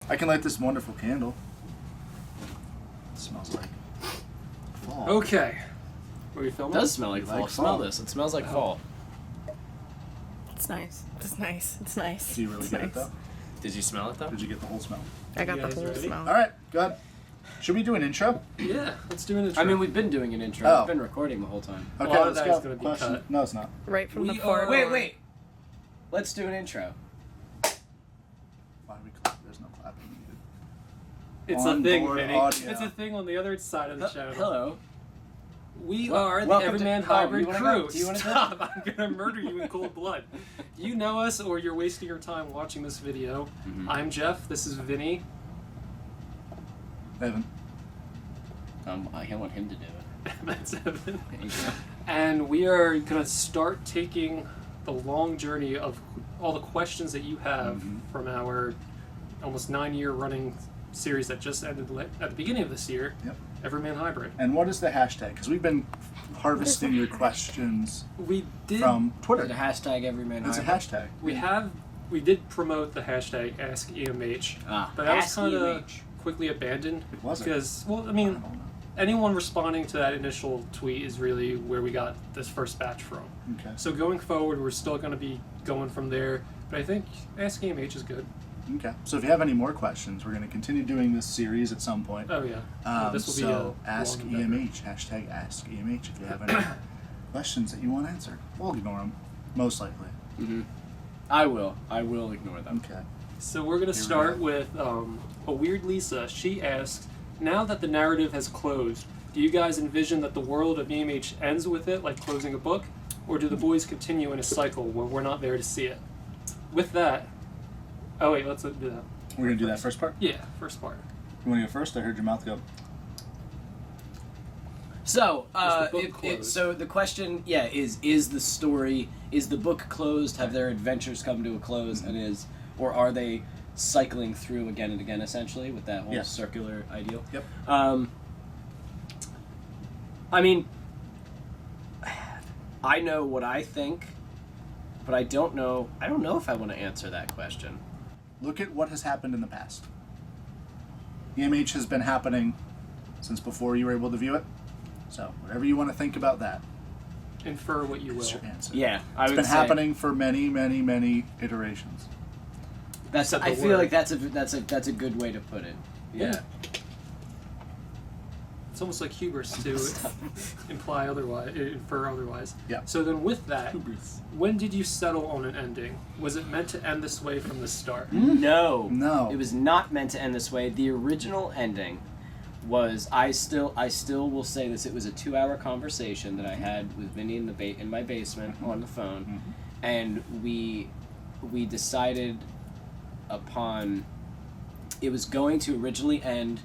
I can light this wonderful candle. It smells like fall. Okay. Are we It filming? does smell like fall. Like Smell fall. this. It smells like fall. It's nice. It's nice. It's nice. Do you really It's get nice. it though? Did you smell it though? Did you get the whole smell? I got You the guys whole ready? smell. All right, go ahead. Should we do an intro? Yeah, let's do an intro. I mean, we've been doing an intro. Oh. It's been recording the whole time. Okay, lot of let's that is go. gonna be Question. cut. No, it's not. Right from We the far. are- Wait. Let's do an intro. Why we clap? There's no clapping needed. It's a thing, Onboard Vinny. audio. It's a thing on the other side of the channel. Hello. We Wel- are the welcome to- Everyman oh, Hybrid you wanna crew. go? Do you wanna go? Stop! I'm gonna murder you in cold blood. You know us, or you're wasting your time watching this video. Mhm. I'm Jeff. This is Vinny. Evan. I want him to do it. That's Evan. There you go. And we are gonna start taking the long journey of all the questions that you have Mhm. from our almost 9-year running series that just ended at the beginning of this year. Yep. Everyman Hybrid. And what is the hashtag? Because we've been harvesting your questions We did. from Is it a Twitter. hashtag everyman It's a hybrid? hashtag. We did promote the hashtag AskEMH, Ah, but that was Ask kind of EMH. quickly abandoned It wasn't. because, well, I I mean, don't know. anyone responding to that initial tweet is really where we got this first batch from. Okay. So going forward, we're still going to be going from there, but I think AskEMH is good. Okay. So if you have any more questions, we're going to continue doing this series at some point. Oh yeah, this will be so a ask long endeavor. EMH, hashtag ask EMH if you have any questions that you want answered. We'll ignore them, most likely. Mm-hmm. I will ignore them. Okay. So we're going to Here we start go. with a weird Lisa. She asked, now that the narrative has closed, do you guys envision that the world of EMH ends with it, like closing a book, or do the boys continue in a cycle where we're not there to see it? With that, oh wait, let's do that. We're going to do that first part? Yeah, first part. You want to go first? I heard your mouth go. So, Is the book closed? so the question, is the story, is the book closed? Have their adventures come to a close, and or are they cycling through again and again, essentially, with that whole Yes. circular ideal? Yep. I mean, I know what I think, but I don't know if I want to answer that question. Look at what has happened in the past. EMH has been happening since before you were able to view it. So, whatever you want to think about that, Infer what you will. is your answer. Yeah, I It's would been say happening for many, many, many iterations. That's. Except I the feel word. like that's a good way to put it. Yeah. It's almost like hubris to imply otherwise, infer otherwise. Yeah. So then with that, when did you settle on an ending? Was it meant to end this way from the start? No. No. It was not meant to end this way. The original ending was I still will say this. It was a 2-hour conversation that I had with Vinny in my basement on the phone, and we decided upon it was going to originally end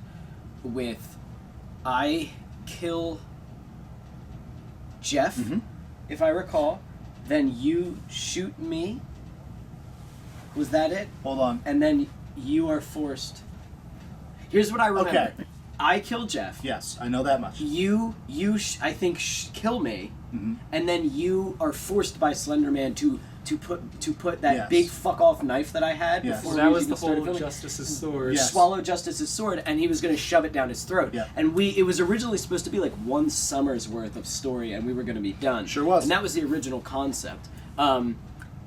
with I kill Jeff, if I recall, then you shoot me. Was that it? Hold on. And then you are forced. Here's what I remember. Okay. I kill Jeff. Yes, I know that much. You I think kill me, and then you are forced by Slender Man to put that Yes. big fuck off knife that I had Yes. before So we that was even the started whole filming. Justice's sword. Yes. Swallow Justice's sword, and he was going to shove it down his throat. Yeah. And it was originally supposed to be like one summer's worth of story, and we were going to be done. Sure was. And that was the original concept.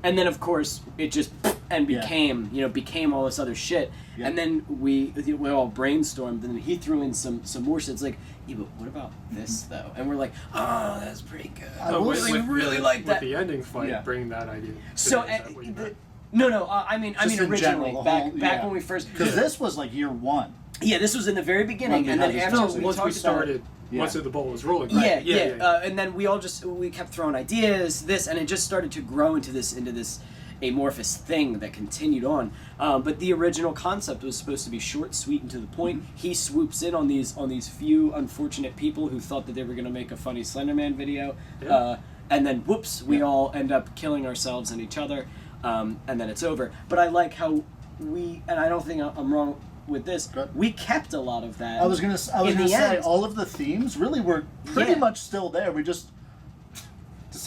And then of course it just became all this other shit. Yeah. And then we all brainstormed, and then he threw in some more shit. It's like, yeah, but what about this though? And we're like, oh, that's pretty good. I Oh, will with, say- with, really with, like with that. the ending fight, Yeah. bring that idea. So Is that what you meant? I mean Just in originally general, the back whole- back yeah. when we first Because this was like year one. yeah, this was in the very beginning, When we and had then this after conversation. we once we talked about it, started, Yeah. once the ball was rolling. yeah, Right? yeah. And then we kept throwing ideas, and it just started to grow into this amorphous thing that continued on. But the original concept was supposed to be short, sweet, and to the point. He swoops in on these few unfortunate people who thought that they were going to make a funny Slenderman video, Yeah. and then whoops, we all end up killing ourselves and each other, and then it's over. But I like how and I don't think I'm wrong with this. Good. We kept a lot of that. I was gonna In the say end- all of the themes really were pretty Yeah. much still there. We just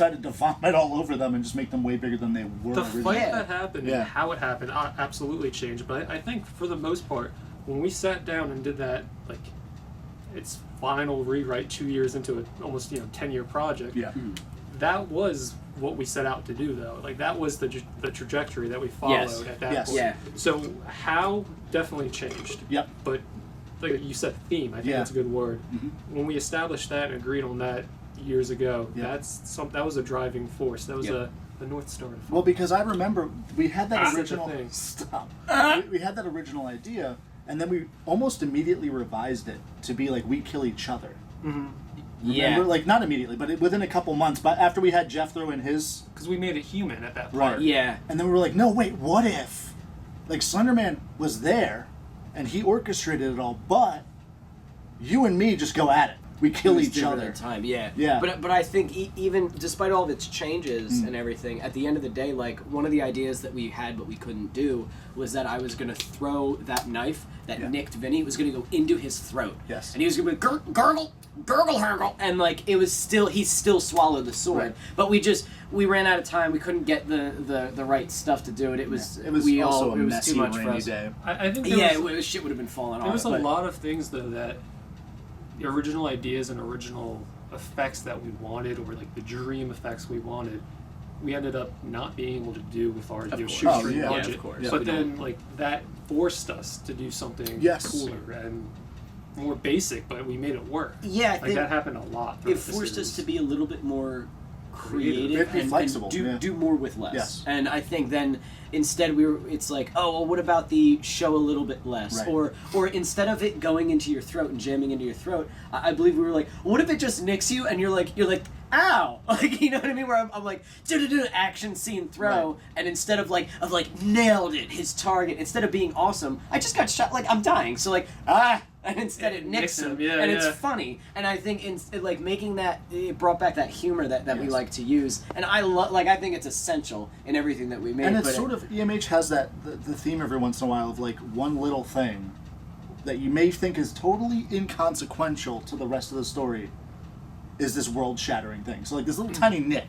decided to vomit all over them and just make them way bigger than they were The originally. fight that happened Yeah. and how it happened absolutely changed. But I think for the most part, when we sat down and did that, like, its final rewrite 2 years into an almost 10-year project. Yeah. That was what we set out to do, though. Like, that was the trajectory that we followed Yes. at that Yes. point. Yeah. So how definitely changed. Yep. But like you said, theme. I think Yeah. that's a good word. Mm-hmm. When we established that and agreed on that years ago, Yeah. that was a driving force. That was Yep. the North Star. Well, because I remember we had that That's the original. thing. Stop. We had that original idea, and then we almost immediately revised it to be like we kill each other. Yeah. Remember? Like not immediately, but within a couple months. But after we had Jeff throw in his, Because we made it human at that point. Right. Yeah. and then we were like, no, wait, what if, like Slenderman was there, and he orchestrated it all, but you and me just go at it. We kill It was each different other. at time, yeah. Yeah. But I think even despite all of its changes and everything, at the end of the day, like one of the ideas that we had but we couldn't do was that I was gonna throw that knife that Yeah. nicked Vinny. It was gonna go into his throat. Yes. And he was gonna be gurgle, gurgle, and like it was still he still swallowed the sword. Right. But we ran out of time. We couldn't get the right stuff to do it. It was It was we also all a it was messy, too much for rainy us. day. I think Yeah, there was, shit would have been falling there off. was a but- lot of things, though, that the original ideas and original effects that we wanted, or like the dream effects we wanted, we ended up not being able to do with our course. shoestring Oh, yeah. budget. Yeah, of course. Yeah. But We then, like, that forced us to do something Yes. cooler and more basic, but we made it work. Yeah, I Like, think that happened a lot. it throughout the forced us series. to be a little bit more creative Be and flexible, do yeah. do more with less. Yes. And I think then instead it's like, oh well, what about the show a little bit less, Right. or instead of it going into your throat and jamming into your throat, I believe we were like, what if it just nicks you and you're like ow, like, you know what I mean? Where I'm like, do action scene throw, Right. and instead of like nailed it, his target, instead of being awesome, I just got shot, like I'm dying, so like and instead it nicks him, yeah, and yeah. it's funny, and I think like making that, it brought back that humor that we Yes. like to use, and I think it's essential in everything that we make. And it's but sort of EMH has that the theme every once in a while of like one little thing that you may think is totally inconsequential to the rest of the story is this world-shattering thing. So like this little tiny nick,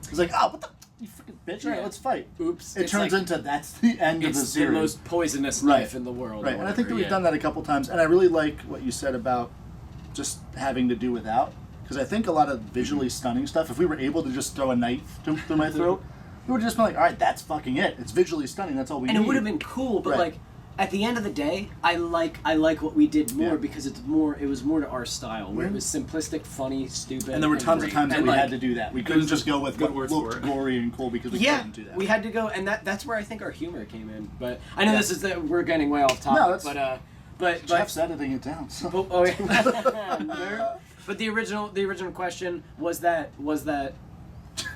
it's like, oh, what the you freaking bitch! All right, Yeah. let's fight. oops, It it's turns like, into that's the end of the it's the series. most poisonous Right. knife in the world, Right, or and I think that whatever, we've yeah. done that a couple times, and I really like what you said about just having to do without, because I think a lot of visually stunning stuff, if we were able to just throw a knife through my throat, we would have just been like, all right, that's fucking it. It's visually stunning. That's all we And need. it would have been cool, but Right. like at the end of the day, I like what we did more Yeah. because it was more to our style, where it was simplistic, funny, stupid, And there were tons of great. times that And, we like, had to do that. We couldn't was just go with good what words looked for it. gory and cool because we yeah, couldn't do that. we had to go, and that's where I think our humor came in. But I know Yeah. this is we're getting way off topic. No, that's- but Jeff's editing it down. So. But, oh, yeah. Nerd. But the original question was that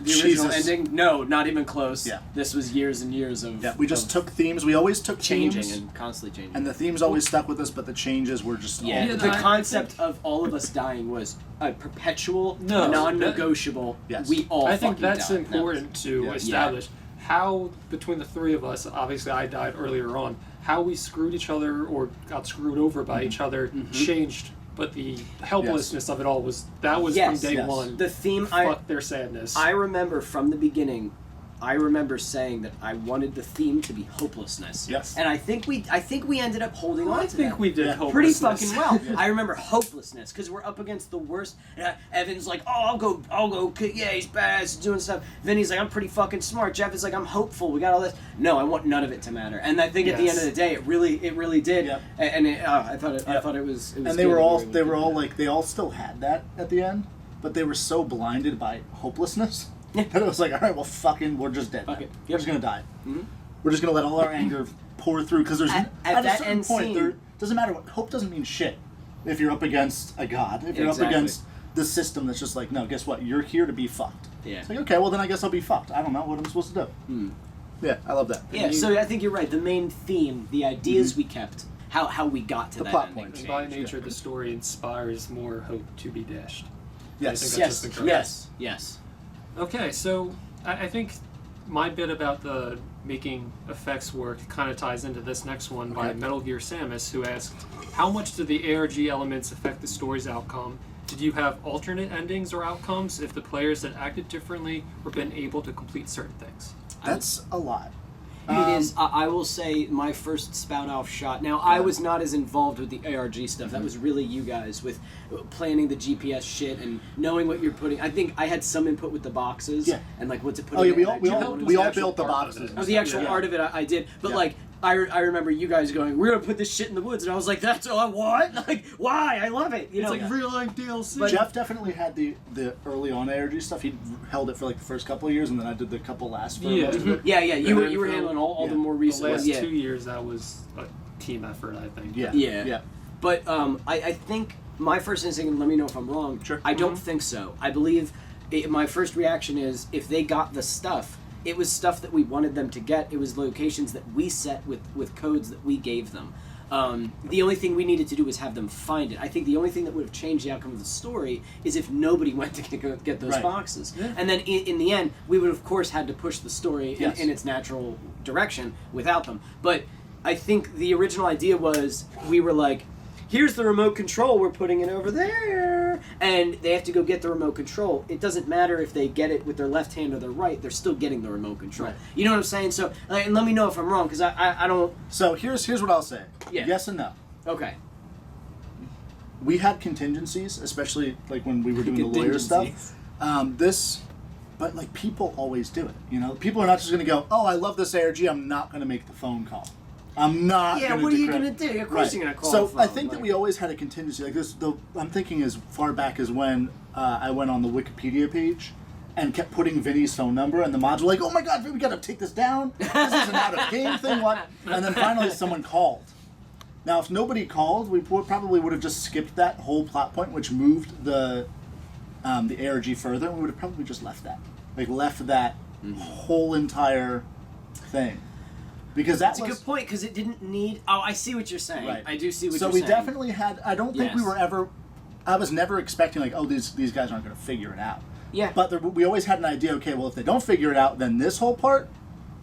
the original Jesus. ending? No, not even close. Yeah. This was years and years of Yeah, we just of took themes. We always took changing themes, and constantly changing. and the themes always stuck with us, but the changes were just all yeah, Yeah, the I concept think- of all of us dying was a perpetual, No, non-negotiable. Yes. We all. I think fucking that's died. important to Yeah. establish how, between the three of us, obviously I died earlier on, how we screwed each other or got screwed over by each other changed, but the helplessness of it all was Yes, from day yes. one. The theme. Fuck their sadness. I remember from the beginning. I remember saying that I wanted the theme to be hopelessness. Yes. And I think we ended up holding on I to think that. we did Yeah. pretty hopelessness. fucking well. I remember hopelessness because we're up against the worst. Evan's like, oh, I'll go. Yeah, he's badass, he's doing stuff. Vinny's like, I'm pretty fucking smart. Jeff is like, I'm hopeful. We got all this. No, I want none of it to matter. And I think at the Yes. end of the day, it really did. Yep. And I thought it was. And they were all like they all still had that at the end, but they were so blinded by hopelessness that it was like, all right, well, fucking, we're just dead. Fuck now. it. We're just gonna die. Mhm. We're just gonna let all our anger pour through because there's At a that certain end point scene- there doesn't matter what hope doesn't mean shit if you're up against a god. If you're Exactly. up against the system that's just like, no, guess what? You're here to be fucked. Yeah. It's like, okay, well then I guess I'll be fucked. I don't know what I'm supposed to do. Hmm. Yeah, I love that. Yeah, so I think you're right. The main theme, the ideas we kept, how we got to The that plot ending points. And by changed. nature, the story inspires more hope to be dashed. Yes. I think Yes, That's just yes. Okay, so I think my bit about the making effects work kind of ties into this next one by Okay. Metal Gear Samus, who asked, how much do the ARG elements affect the story's outcome, did you have alternate endings or outcomes if the players had acted differently or been able to complete certain things? That's a lot. It is. I will say my first spout off shot. Now I was not as involved with the ARG stuff. That was really you guys with planning the GPS shit and knowing what you're putting. I think I had some input with the boxes and like what to put. Oh in yeah, we it. we all built the boxes. Oh, the actual art of it, I did. But like, I remember you guys going, "We're gonna put this shit in the woods," and I was like, "That's what? Like, why? I love it." You know, It's like real life DLC. But Jeff definitely had the early on ARG stuff. He held it for like the first couple of years, and then I did the couple last for most of it. yeah. You were handling all the more the recent last ones. 2 years, that was a team effort, I think. Yeah. But I think my first instinct, and let me know if I'm wrong. Sure. I don't think so. I believe my first reaction is if they got the stuff. It was stuff that we wanted them to get. It was locations that we set with codes that we gave them. The only thing we needed to do was have them find it. I think the only thing that would have changed the outcome of the story is if nobody went to get those boxes. Yeah. And then in the end, we would of course had to push the story in its natural direction without them. But I think the original idea was we were like, here's the remote control, we're putting it over there. And they have to go get the remote control. It doesn't matter if they get it with their left hand or their right, they're still getting the remote control. Right. You know what I'm saying? So, and let me know if I'm wrong, because I don't... So here's what I'll say. Yeah. Yes and no. Okay. We had contingencies, especially like when we were doing the lawyer stuff. But like people always do it. You know, people are not just going to go, "Oh, I love this ARG. I'm not going to make the phone call. I'm not." Yeah, gonna what are you decrypt." going to do? Of course you're going to call So the phone. I think that we always had a contingency like this. I'm thinking as far back as when I went on the Wikipedia page and kept putting Vinny's phone number, and the mods were like, "Oh my God, we got to take this down. This is an out of game thing." What? And then finally someone called. Now, if nobody called, we probably would have just skipped that whole plot point, which moved the ARG further, and we would have probably just left that. Like, left that whole entire thing. Because That's a good point, because it didn't need... Oh, I see what you're saying. Right. I do see what so you're we saying. definitely had... I don't think we were ever... I was never expecting, like, oh, these guys aren't going to figure it out. Yeah. But we always had an idea, okay, well, if they don't figure it out, then this whole part,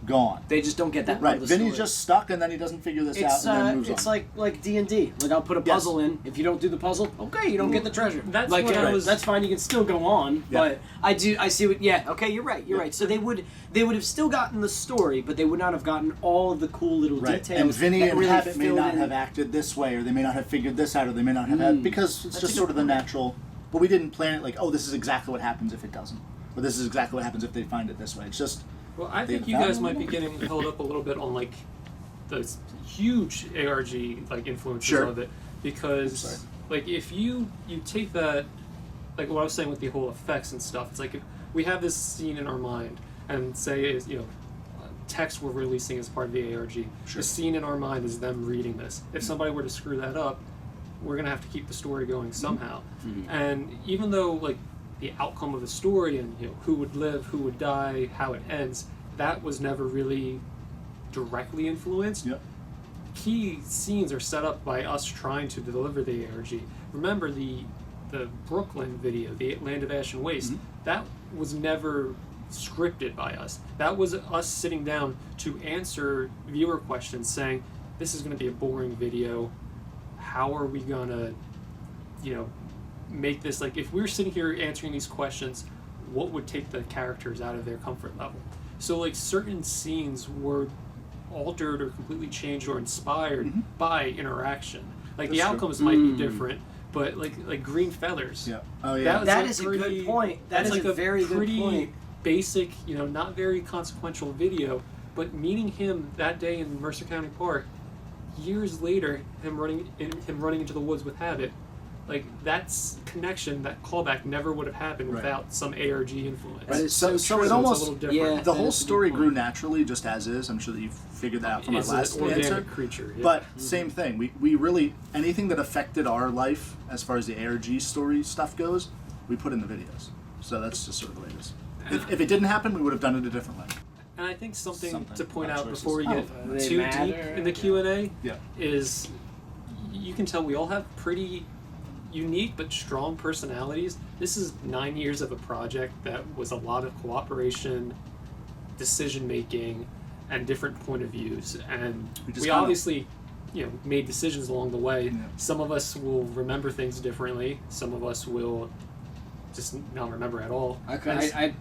gone. They just don't get that part Right, of the Vinny's story. just stuck, and then he doesn't figure this out, and then moves it's on. like D&D. Like, I'll put a puzzle in. If you don't do the puzzle, okay, you don't get the treasure. That's like, what I was... That's fine. You can still go on. Yeah. But I see what... Yeah, okay, you're right. You're right. So they would have still gotten the story, but they would not have gotten all of the cool little details. And Vinny that and really Habit may filled not in. have acted this way, or they may not have figured this out, or they may not have had... Because it's That's just a sort good of the point. natural... But we didn't plan it like, oh, this is exactly what happens if it doesn't. Or this is exactly what happens if they find it this way. It's just... Well, I think you guys might be getting held up a little bit on like the huge ARG like influences of it, because like if you take that, like what I was saying with the whole effects and stuff, it's like if we have this scene in our mind and say is text we're releasing as part of the ARG. Sure. The scene in our mind is them reading this. If somebody were to screw that up, we're gonna have to keep the story going somehow. And even though like the outcome of the story and who would live, who would die, how it ends, that was never really directly influenced. Yep. Key scenes are set up by us trying to deliver the ARG. Remember the Brooklyn video, the Land of Ash and Waste, that was never scripted by us. That was us sitting down to answer viewer questions saying, this is going to be a boring video. How are we going to, make this, like, if we're sitting here answering these questions, what would take the characters out of their comfort level? So, like, certain scenes were altered or completely changed or inspired by interaction. Like, That's the true. outcomes might be different, but, like Green Feathers. Yeah. Oh, yeah. That is a good point. That is like a very good pretty point. Basic, not very consequential video, but meeting him that day in Mercer County Park, years later, him running into the woods with Habit, like that's connection, that callback never would have happened without some ARG influence. Right. So it's it a almost little different. the that whole is a good story point. grew naturally, just as is. I'm sure that you've figured that out from our It's last an organic answer. creature. Yeah. But same thing. We really anything that affected our life as far as the ARG story stuff goes, we put in the videos. So that's just sort of the way it is. If it didn't happen, we would have done it a different way. And I think something Something to point about out choices. before we get They too matter. deep in the Q&A Yeah. is you can tell we all have pretty unique but strong personalities. This is 9 years of a project that was a lot of cooperation, decision making, and different point of views. And We just we kinda obviously made decisions along the way. Yeah. Some of us will remember things differently. Some of us will just not remember at all. I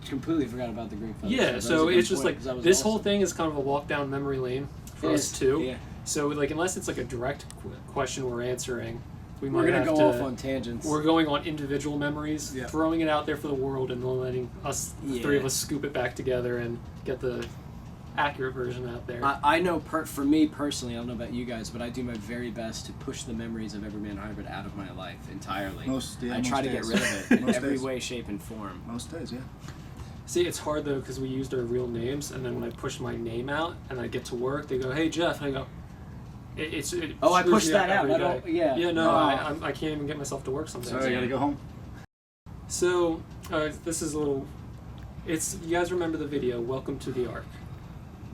completely forgot about the green feathers. Yeah, That so was a it's good just point, like 'cause that was this whole awesome. thing is kind of a walk down memory lane for It us is, too. yeah. So like unless it's like a direct question we're answering, we We're might gonna have go to, off on tangents. We're going on individual memories, Yeah. throwing it out there for the world, and then letting us, the three of us, scoop it back together and get the accurate version out there. I know, for me personally, I don't know about you guys, but I do my very best to push the memories of Everyman Hybrid out of my life entirely. I try to get rid of it in Most every days. way, shape, and form. Most days, yeah. See, it's hard though because we used our real names, and then when I push my name out and I get to work, they go, "Hey Jeff," and I go, "It Oh, I screws pushed me that out. every I don't. day." Yeah. Yeah, no, Oh. I can't even get myself to work sometimes. Sorry, I gotta go home. So, this is a little. It's you guys remember the video? Welcome to the Ark.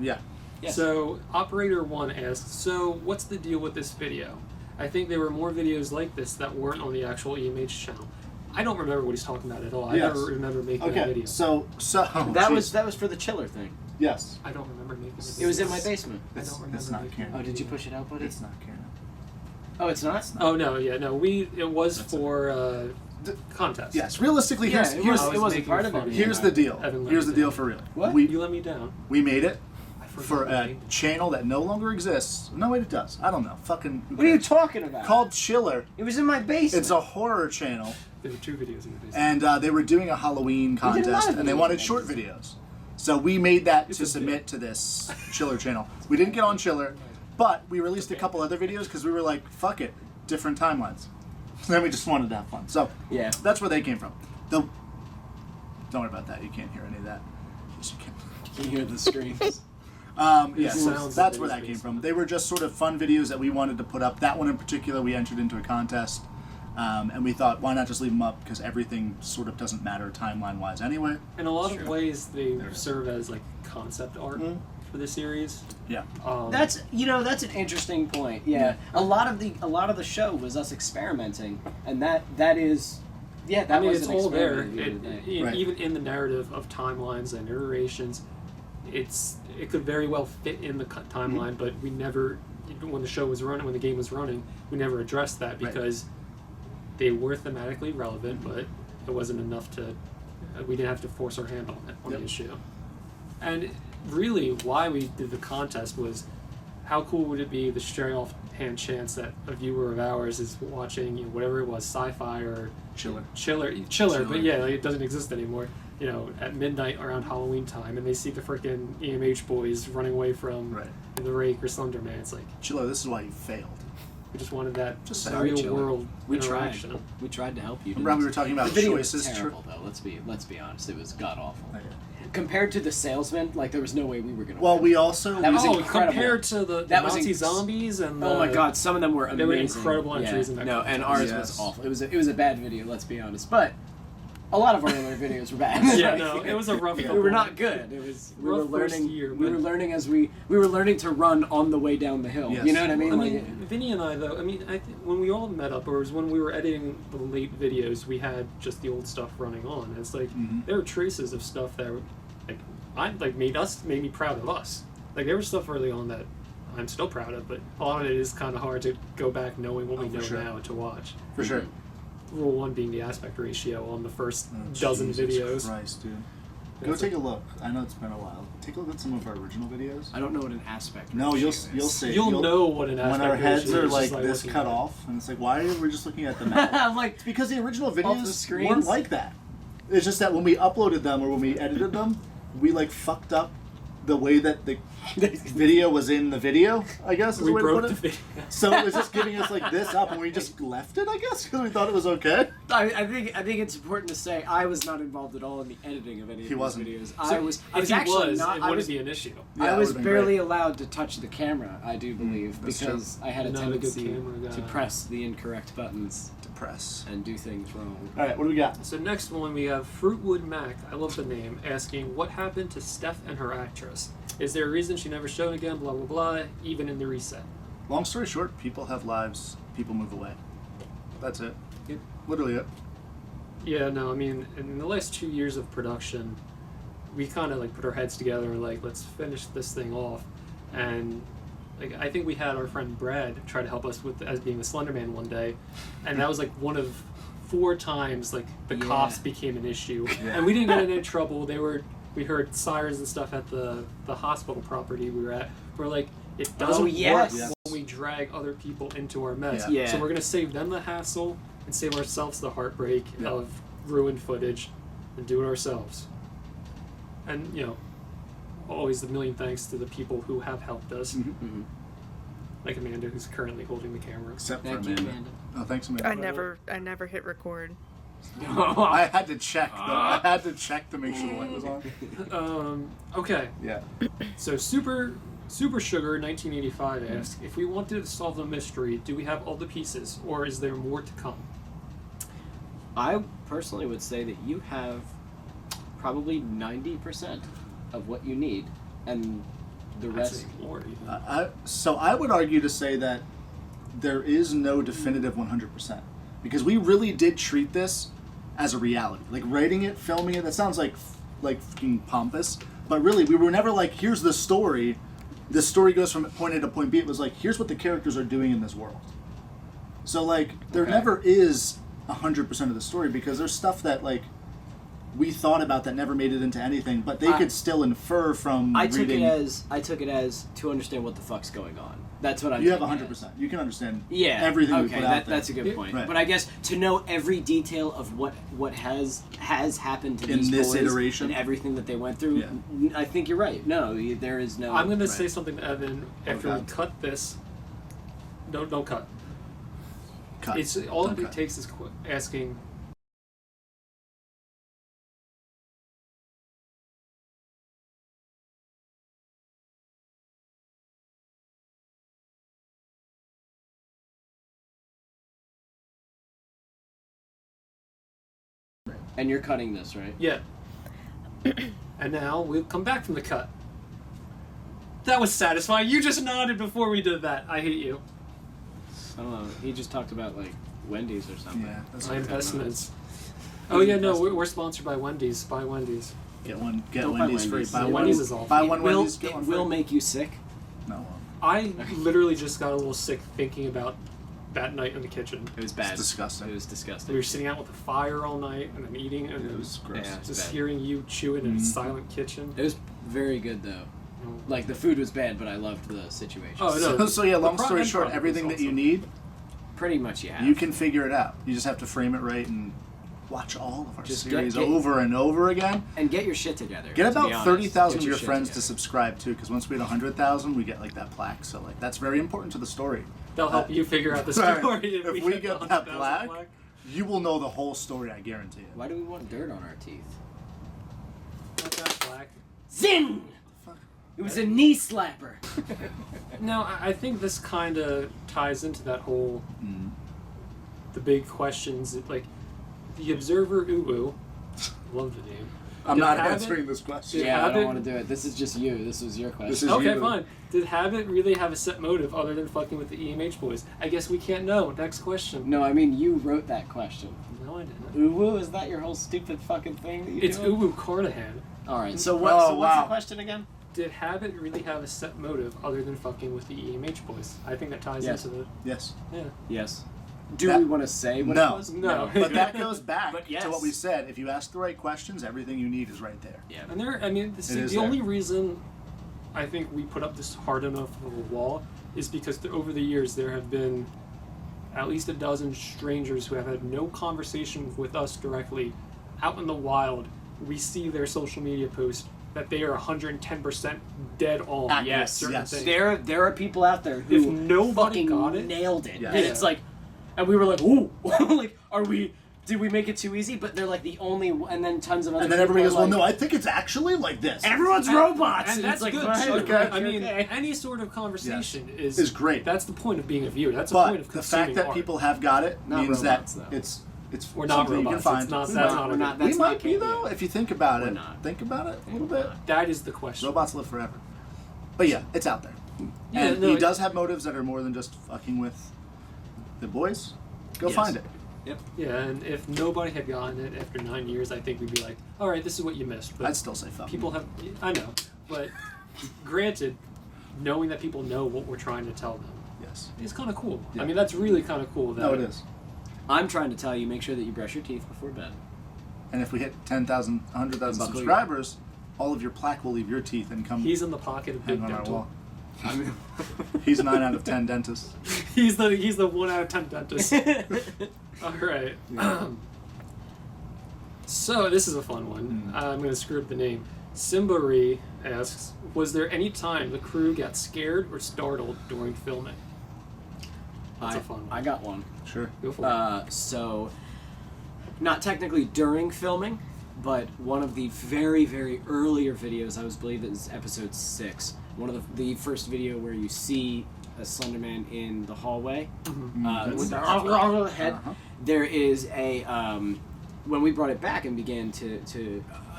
Yeah. Yes. So, Operator 1 asked, so what's the deal with this video? I think there were more videos like this that weren't on the actual EMH channel. I don't remember what he's talking about at all. I Yes. never remember making a Okay, video. so oh, That geez. was for the chiller thing. Yes. I don't remember making a It video. was in my basement. I don't remember It's not making canon. Oh, did you push it out, buddy? It's not canon. Oh, it's not. It's not. Oh, no, yeah, no. It was That's for D- contest. Yes. Realistically, Yeah, here's it here's was- I it wasn't making part of fun it. you. here's the deal. Evan let Here's me the deal down. for real. What? You let me down. We made it I forgot for my a name. channel that no longer exists. No, wait, it does. I don't know. Fucking. who What are you cares? talking about? Called Chiller. It was in my basement. It's a horror channel, There were 2 videos in the basement. and they were doing a Halloween did a lot contest, of and they videos. wanted short videos. So we made that It's to a submit to this Chiller channel. We didn't get on Chiller, but we released a couple other videos because we were like, fuck it, different timelines. Then we just wanted to have fun. So Yeah. that's where they came from. Don't worry about that. You can't hear any of that. Yes, you can. You can hear the screams. Yeah, so sounds that's of where his that came basement. from. They were just sort of fun videos that we wanted to put up. That one in particular, we entered into a contest, and we thought, why not just leave them up? Because everything sort of doesn't matter timeline-wise anyway. In a lot of Sure. ways, they There it is. serve as like concept art for the series. Yeah. That's that's an interesting point. Yeah, a lot of the show was us experimenting, and that is, yeah, that I mean, was it's an all there. experiment at the end of the day. Right. Even in the narrative of timelines and iterations, it could very well fit in the timeline, but we never, when the show was running, when the game was running, we never addressed that Right. because they were thematically relevant, but it wasn't enough to. We didn't have to force our hand on Yep. the issue. And really, why we did the contest was, how cool would it be the straight offhand chance that a viewer of ours is watching, whatever it was, sci-fi or Chiller. Chiller, but yeah, like, it doesn't exist anymore. At midnight around Halloween time, and they see the freaking EMH boys running away from Right. the Rake or Slenderman. It's like Chiller, this is why you failed. we just wanted that Just Sorry, real Chiller. world We tried. interaction. We tried to help you. Remember how we were talking about the video choices? was terrible, though. Let's be honest. It was god awful. Okay. Compared to the salesman, like there was no way we were gonna. Well, win. we also That was Oh, incredible. compared to the That was Nazi inc- zombies and Oh my the- god, some of them were They were amazing. incredible entries in that No, and contest. ours was Yes. awful. It was a bad video. Let's be honest, but a lot of our other videos were bad. Yeah, no, it was a rough. We couple. were not good. It was we were Rough first learning. year, we but- were learning as we were learning to run on the way down the hill. Yes. You know what I mean? I Like, mean, Vinny and I, though, when we all met up, or it was when we were editing the late videos, we had just the old stuff running on. And it's like, Mhm. there were traces of stuff that, made me proud of us. Like, there was stuff early on that I'm still proud of, but a lot of it is kind of hard to go back knowing what we for know sure. now to watch. For sure. Rule 1 being the aspect ratio on the first Oh, dozen Jesus videos. Christ, dude. Go It's take a look. I know it's been a while. Take a look at some of our original videos. I don't know what an aspect. No, ratio you'll is. see. You'll know what an aspect when our heads ratio are is, like just this looking cut at it. off, and it's like, why are we just looking at the map? I'm like, It's because the original Off the videos screens? weren't like that. It's just that when we uploaded them or when we edited them, we like fucked up the way that the video was in the video, I guess is We the way to broke put the it. video. So it was just giving us like this up, and we just left it, I guess, because we thought it was okay. I think it's important to say I was not involved at all in the editing of any of He these wasn't. videos. So I was if he actually was, not. it I wouldn't was be an issue. Yeah, I it was would've been barely great. allowed to touch the camera. I do believe that's because I had a Not a good tendency camera to guy. press the incorrect buttons To press. and do things wrong. All right, what do we got? So next one we have Fruitwood Mac, I love the name, asking what happened to Steph and her actress. Is there a reason she never showed again, blah blah blah, even in the reset? Long story short, people have lives. People move away. That's it. Yep. Literally it. Yeah, no, I mean, in the last 2 years of production, we kind of like put our heads together and like, let's finish this thing off. And Like, I think we had our friend Brad try to help us with as being the Slender Man one day, and that was like one of 4 times like the cops became an issue, and we didn't get in any trouble. We heard sirens and stuff at the hospital property we were at. We're like, it doesn't work when we drag other people into our mess. Yeah. So we're gonna save them the hassle and save ourselves the heartbreak of ruined footage, and do it ourselves. And always a million thanks to the people who have helped us. Mm-hmm. Like Amanda, who's currently holding the camera. Except for Thank you, Amanda. Amanda. Oh, thanks, Amanda. I never hit record. I had to check. I had to check to make sure the light was on. Okay. Yeah. So Super Sugar 1985 asks, if we wanted to solve the mystery, do we have all the pieces, or is there more to come? I personally would say that you have probably 90% of what you need, and the rest. More even. So I would argue to say that there is no definitive 100%, because we really did treat this as a reality. Like writing it, filming it. That sounds like fucking pompous, but really we were never like, here's the story. The story goes from point A to point B. It was like, here's what the characters are doing in this world. So like there never is 100% of the story, because there's stuff that like we thought about that never made it into anything, but they could still infer from reading. I took it as to understand what the fuck's going on. That's what I'm. You have taking 100%. it as. You can understand. Everything we put out there. That's a good point. Right. But I guess to know every detail of what has happened to In these this boys iteration? and everything that they went through, I think you're right. No, there is no. I'm going to say something to Evan after we God. cut this. Don't cut. Cut. It's all Don't it cut. takes is asking. And you're cutting this, right? Yeah. And now we'll come back from the cut. That was satisfying. You just nodded before we did that. I hate you. I don't know. He just talked about like Wendy's or something. Yeah, that's My okay. investments. Oh yeah, no, we're sponsored by Wendy's. Buy Wendy's. Get Wendy's Don't buy free. Wendy's. Buy Yeah, one. Wendy's is awful. Buy It one will, Wendy's. Get it one will free. make you sick. No. I literally just got a little sick thinking about that night in the kitchen. It was bad. It's disgusting. It was We disgusting. were sitting out with the fire all night and then eating, and It was gross. Yeah. It's just bad. hearing you chewing in a silent kitchen. It was very good though. Like the food was bad, but I loved the situation. Oh, no. So yeah, long The story end short, product everything was that you awesome. need, Pretty much, yeah. you can figure it out. You just have to frame it right and watch all of our Just series get- over and over again. And get your shit together. Get to be about honest. 30,000 Get of your shit friends to together. subscribe too, because once we hit 100,000, we get like that plaque. So like that's very important to the story. They'll help you figure out the Sorry. story. If we the get that 100,000 plaque, you will know the whole story. I guarantee it. Why do we want dirt on our teeth? Not that plaque. Zing! It was a knee slapper. No, I think this kind of ties into that whole the big questions. Like the Observer Uwu, love the name. I'm Did not Habit- answering this question. Yeah, I Habit- don't want to do it. This is just you. This was your question. This is Okay, you. fine. Did Habit really have a set motive other than fucking with the EMH boys? I guess we can't know. Next question. No, I mean you wrote that question. No, I didn't. Uwu, is that your whole stupid fucking thing that you It's doing? Uwu Carnahan. All right. So what? Oh, so what's wow. the question again? Did Habit really have a set motive other than fucking with the EMH boys? I think that ties Yes. into the Yes. yeah. Yes. Do That- we want to say what No. it was? No. But that goes back But yes. to what we said. If you ask the right questions, everything you need is right there. Yeah. And there, I mean, is the there. only reason I think we put up this hard enough of a wall is because over the years there have been at least a dozen strangers who have had no conversation with us directly out in the wild. We see their social media post that they are 110% dead on. Accurate, Yes. certain yes. things. There are people out there who If nobody fucking got it- nailed it, Yeah. and Yeah. it's like, and we were like, ooh, like, did we make it too easy? But they're like the only, and then tons of other. And then people everybody are goes, well, like, no, I think it's actually like this. everyone's robots, And and that's it's like, good. fine, So, okay, I mean, okay. any sort of conversation Is is great. That's the point of being a viewer. That's the point But of the consuming fact that art. people have got it Not means robots, that though. it's We're not something you can robots. find. It's not. No, That's not. we're a not. good- We That's might not be canon. though, if you think about We're it. not. Think about it a little We're bit. not. That is the question. Robots live forever. But yeah, it's out there. Yeah, And no, he it- does have motives that are more than just fucking with the boys. Go Yes. find it. Yeah, and if nobody had gotten it after 9 years, I think we'd be like, all right, this is what you missed. But I'd still say fuck. people have, I know, but granted, knowing that people know what we're trying to tell them. Yes. It's kind of cool. Yeah. I mean, that's really kind of cool. That No, it is. I'm trying to tell you, make sure that you brush your teeth before bed. And if we hit 10,000, 100,000 Buckle your- subscribers, all of your plaque will leave your teeth and come He's in the pocket of Big hang on our Dental. wall. He's a 9 out of 10 dentist. He's the 1 out of 10 dentist. All right. So this is a fun one. I'm going to screw up the name. Simbari asks, was there any time the crew got scared or startled during filming? That's a fun one. I got one. Sure. Go for it. So, not technically during filming, but one of the very, very earlier videos, I believe it was episode 6, one of the first video where you see a Slender Man in the hallway with the head. There is a, when we brought it back and began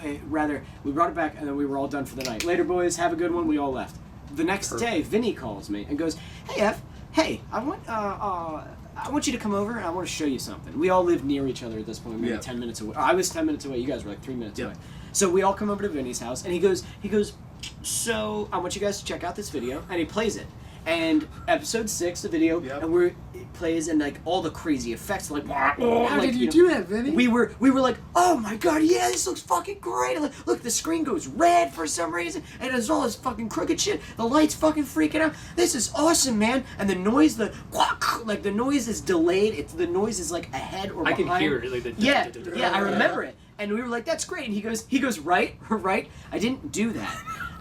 we brought it back and then we were all done for the night. Later, boys, have a good one. We all left. The next day, Vinny calls me and goes, "Hey, F, hey, I want you to come over and I want to show you something." We all lived near each other at this point, maybe 10 minutes away. I was 10 minutes away. You guys were like 3 minutes away. So we all come over to Vinny's house and he goes, "So I want you guys to check out this video," and he plays it. And episode 6, the video, and it plays and like all the crazy effects, like How did you do that, Vinny? We were like, "Oh my god, yeah, this looks fucking great!" Like, look, the screen goes red for some reason, and there's all this fucking crooked shit. The light's fucking freaking out. This is awesome, man. And the noise, the noise is delayed. The noise is like ahead or behind. I can hear it. Like the Yeah, I remember it. And we were like, "That's great." And he goes, right. I didn't do that.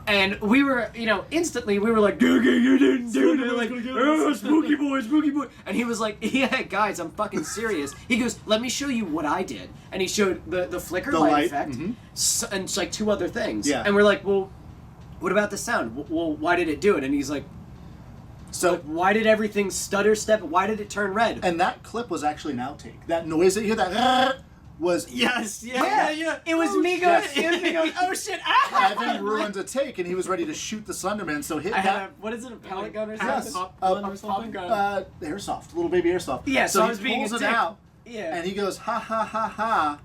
And we were, instantly we were like, you didn't do that. Like, oh, spooky boy. And he was like, "Yeah, guys, I'm fucking serious." He goes, "Let me show you what I did." And he showed the flicker light effect, and it's like 2 other things. Yeah. And we're like, "Well, what about the sound? Well, why did it do it?" And he's like, So "Why did everything stutter step? Why did it turn red?" And that clip was actually an outtake. That noise that you hear, that was Yes, yeah. It was me going, "Oh shit, ah!" Evan ruined a take, and he was ready to shoot the Slenderman. So hit I had that. what is it, a pellet gun or Yes, something? Pop gun or something? airsoft, little baby airsoft. Yeah, so I was he being pulls a it dick. out, Yeah. and he goes ha ha ha ha,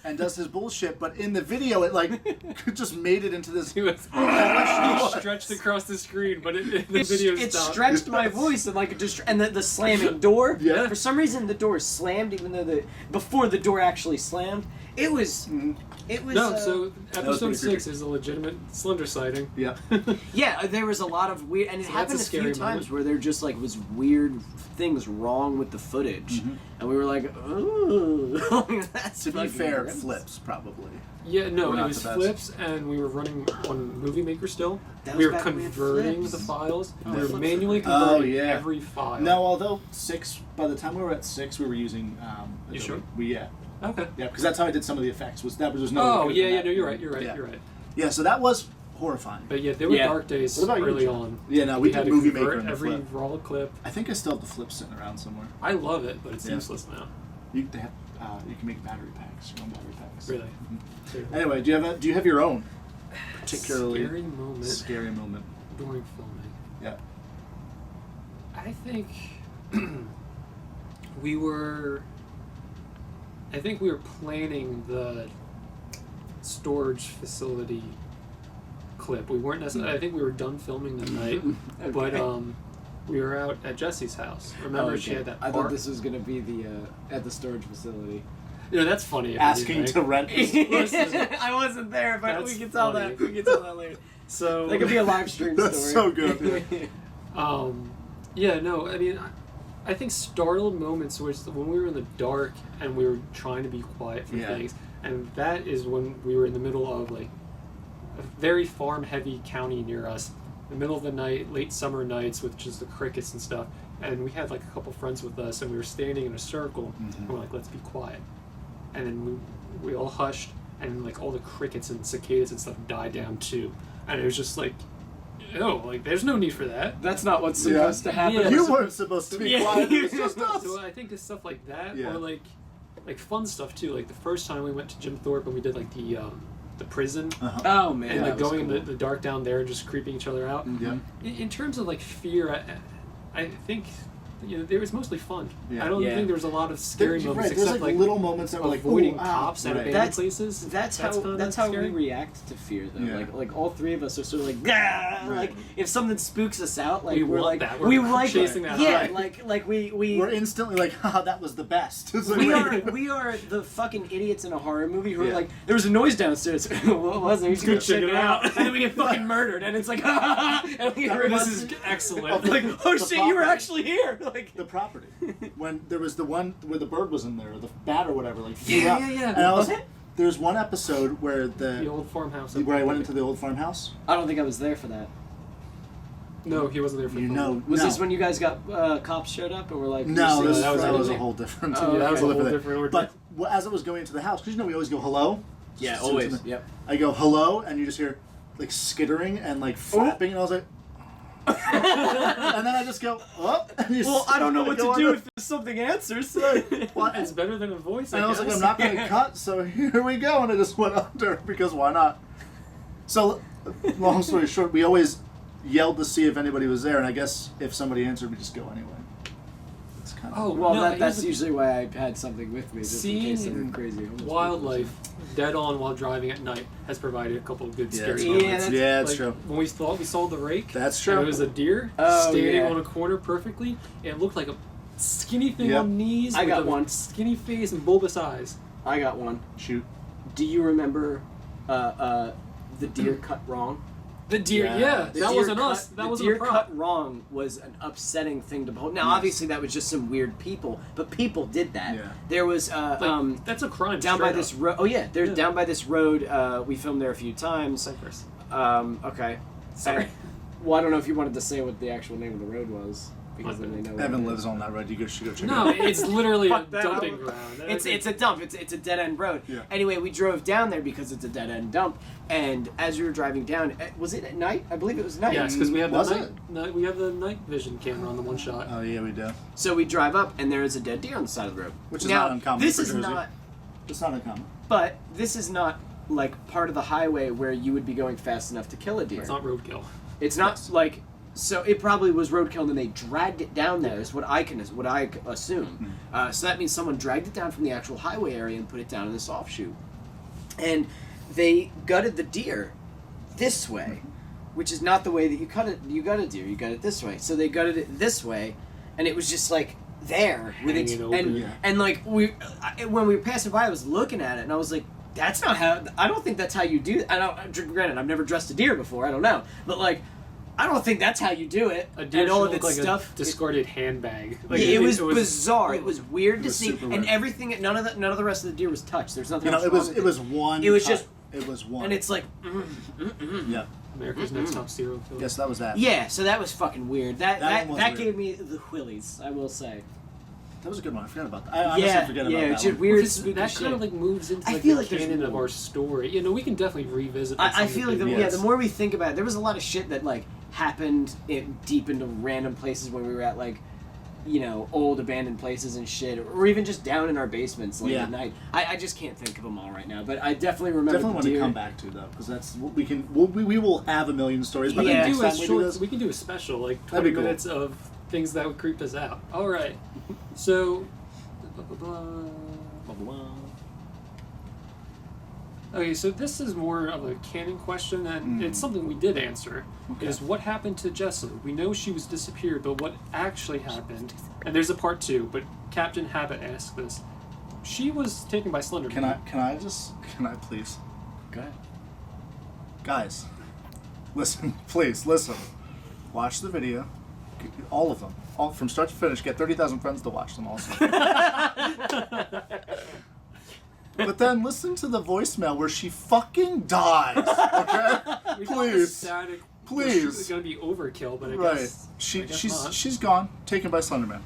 and does his bullshit. But in the video, it like just made it into this. He was stretched across the screen, but the video It stopped. stretched my voice and like and the slamming door. Yeah. For some reason, the door slammed, even though before the door actually slammed. It was. It was. No, so was episode pretty 6 is a legitimate Slender sighting. Yeah. Yeah, there was a lot of weird, and it So happened that's a a few scary times moment. where there just like was weird things wrong with the footage, and we were like, "Ooh." That's To be fucking fair, gross. flips probably. Yeah, no, We're it not was the best. flips, and we were running on Movie Maker still. That We was were back when we had converting flips. the files. Oh, we were flips manually were great. Oh, converting yeah. every file. No, although 6, by the time we were at 6, we were using. You Adobe. sure? Yeah, Okay. because that's how I did some of the effects. Was that was just no. Oh, good yeah, than yeah, that. no, you're right, Yeah. you're right. Yeah, so that was horrifying. But yeah, there were Yeah. dark days What about you, early John? on. Yeah, no, we had did to Movie convert Maker and the every flip. raw clip. I think I still have the flip sitting around somewhere. I love it, but it's Yeah. useless now. You can make battery packs, your own battery packs. Really. Mhm. Anyway, do you have your own particularly Scary moment during filming. Yeah. I think we were planning the storage facility clip. We weren't necessarily. I think we were done filming that night, but we were out at Jessie's house. Remember, she had that I park. thought this was gonna be the at the storage facility. That's funny. if Asking anything. to rent this. I wasn't there, but That's we can tell funny. that. We can tell that later. So That could be a live stream story. That's so good. Yeah, no, I mean, I think startled moments was when we were in the dark and we were trying to be quiet for things, and that is when we were in the middle of like a very farm-heavy county near us, the middle of the night, late summer nights with just the crickets and stuff, and we had like a couple friends with us, and we were standing in a circle, and we're like, let's be quiet, and then we all hushed, and like all the crickets and cicadas and stuff died down too, and it was just like, oh, like there's no need for that. That's not what's supposed to happen. Yeah. You weren't supposed to be quiet. It was just us. So I think it's stuff like that, Yeah. or like fun stuff too. Like the first time we went to Jim Thorpe and we did like the prison, Oh man, and that like was going cool. in the dark down there and just creeping each other out. Yeah. In terms of like fear, I think it was mostly fun. Yeah. I don't Yeah. think there was a lot of scary There's, moments right, there's except like little moments that were like avoiding ooh, ow, cops at right. abandoned places. That's kinda how we scary. react to fear though. Yeah. Like all three of us are sort of like, Gah! Right. Like if something spooks us out, like We we're want like that. we We're like chasing that yeah, high. like we We're instantly like, haha, that was the best. It's like, we are the fucking idiots in a horror movie who are Yeah. like, there was a noise downstairs. What was it? We should go check it out. And then we get fucking murdered, and it's like, and we hear This this is excellent. like, oh The shit, you were property. actually here. Like, the property. When there was the one where the bird was in there, or the bat or whatever, like flew Yeah, out. yeah, yeah. And I was, Was it? there's one episode where the old farmhouse. where I went into the old farmhouse. I don't think I was there for that. No, he wasn't there for You the know, Was no. this when you guys got cops showed up and were like, No, "You're this, seeing that was that was a editing. whole different. Oh, Yeah, that was a okay. whole thing. different order. But as it was going into the house, because we always go hello. Yeah, So- always. so- Yep. I go hello, and you just hear like skittering and like flapping, and I was like. And then I just go, oh. And you Well, I don't know what go to do under- if something answers. Well, It's better than a voice. And I was like, guess. I'm not going to cut, so here we go. And I just went under because why not? So, long story short, we always yelled to see if anybody was there, and I guess if somebody answered, we just go anyway. It's kind of Oh, Well, no, that's here's a- usually why I had something with me, just in case there Seeing were crazy homeless wildlife dead on while driving at night has provided a couple of good scary Yeah, moments. that's- yeah, it's Like, true. When we thought we saw the rake, That's and true. it was a deer Oh, standing yeah. on a corner perfectly, and it looked like a skinny thing Yep. on knees I with got a one. skinny face and bulbous eyes. I got one. Shoot. Do you remember the deer cut wrong? The deer, yeah, The that deer wasn't cut- us. That the wasn't deer a prop. cut wrong was an upsetting thing to behold. Now, Yes. obviously, that was just some weird people, but people did that. Yeah. There was Like, that's a crime. down by straight this up. road. Oh yeah, there's Yeah. down by this road. We filmed there a few times. Cypress. Okay. Sorry. Well, I don't know if you wanted to say what the actual name of the road was, because then they know. what Evan it lives is. on that road. You should go check No, it out. it's literally a Fuck that. dumping ground. It's a dump. It's a dead end road. Yeah. Anyway, we drove down there because it's a dead end dump. And as we were driving down, was it at night? I believe it was night. Yes, because we have Was the it? night, we have the night vision camera on the one shot. Oh, yeah, we do. So we drive up, and there is a dead deer on the side of the road. Which is now, not uncommon This for is Jersey. not, It's not uncommon. but this is not like part of the highway where you would be going fast enough to kill a deer. It's not roadkill. It's not Yes. like, so it probably was roadkill and then they dragged it down there. Is what I assume. So that means someone dragged it down from the actual highway area and put it down in this offshoot, and they gutted the deer this way, which is not the way that you cut it. You gut a deer. You gut it this way. So they gutted it this way, and it was just like there with its Hanging open. and Yeah. and like when we were passing by, I was looking at it and I was like, that's not how. I don't think that's how you do. I don't. Granted, I've never dressed a deer before. I don't know, but like, I don't think that's how you do it. A deer and all should of look its like stuff. a discarded handbag. Like, Yeah, it was bizarre. It was weird It to was see, super and weird. everything. None of the rest of the deer was touched. There's nothing. You know, else it wrong was with it was one. It was cut. just- It was one. and it's like, yeah. America's Next Top Serial Killer. Yes, that was that. yeah. So that was fucking weird. That That one was weird. gave me the willies. I will say. That was a good one. I forgot about that. I honestly Yeah, forget yeah, about it's that just one. weird. Because spooky that shit. kind of like moves into I like feel the like there's canon of more. our story. You know, we can definitely revisit. I some feel of like the the, big the ones. more we think about it, there was a lot of shit that like happened deep into random places when we were at like, you know, old abandoned places and shit, or even just down in our basements late Yeah. at night. I just can't think of them all right now, but I definitely remember Definitely the want to deer. come back to though, because that's what we can. We will have a million stories. But We Yeah. can next do a time we do short. this, We can do a special, like That'd 20 be cool. minutes of things that would creep us out. All right. So. Okay, so this is more of a canon question, and it's something we did answer. Okay. Is what happened to Jessalyn? We know she was disappeared, but what actually happened? And there's a part 2, but Captain Habit asked this. She was taken by Slender Man. Can I please, Go ahead. guys, listen, please listen, watch the video, all of them, all from start to finish. Get 30,000 friends to watch them also. But then listen to the voicemail where she fucking dies. Okay, We thought it was please. static Please. was going to be overkill, but I Right, guess she's not. she's gone, taken by Slenderman.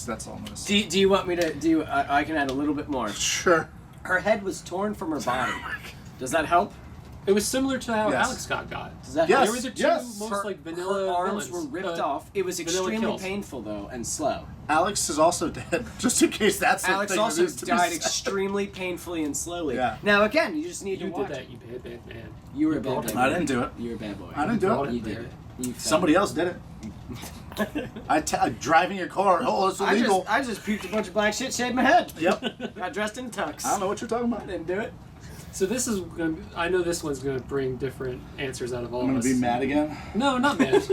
That's all I'm gonna say. Do you want me to do? I can add a little bit more. Sure. Her head was torn from her body. Does that help? It was similar to how Yes. Alex Scott got. Does that Yes. help? They were the two yes. most Her- like vanilla her arms villains. were ripped off. It was vanilla extremely kills. painful though and slow. Alex is also dead, just in case that's the Alex thing that also needs to be died said. extremely painfully and slowly. Yeah. Now again, you just need You to watch. did that, you bad man. You were a You bad brought boy. it. I didn't do it. You were a bad boy. I didn't do brought it. it You did there. it. You fell. Somebody else did it. Driving your car. Oh, it's illegal. I just puked a bunch of black shit, shaved my head. Yep. Got dressed in tux. I don't know what you're talking I about. didn't do it. So this is gonna. I know this one's gonna bring different answers out of all I'm of gonna us. be mad again. No, not mad.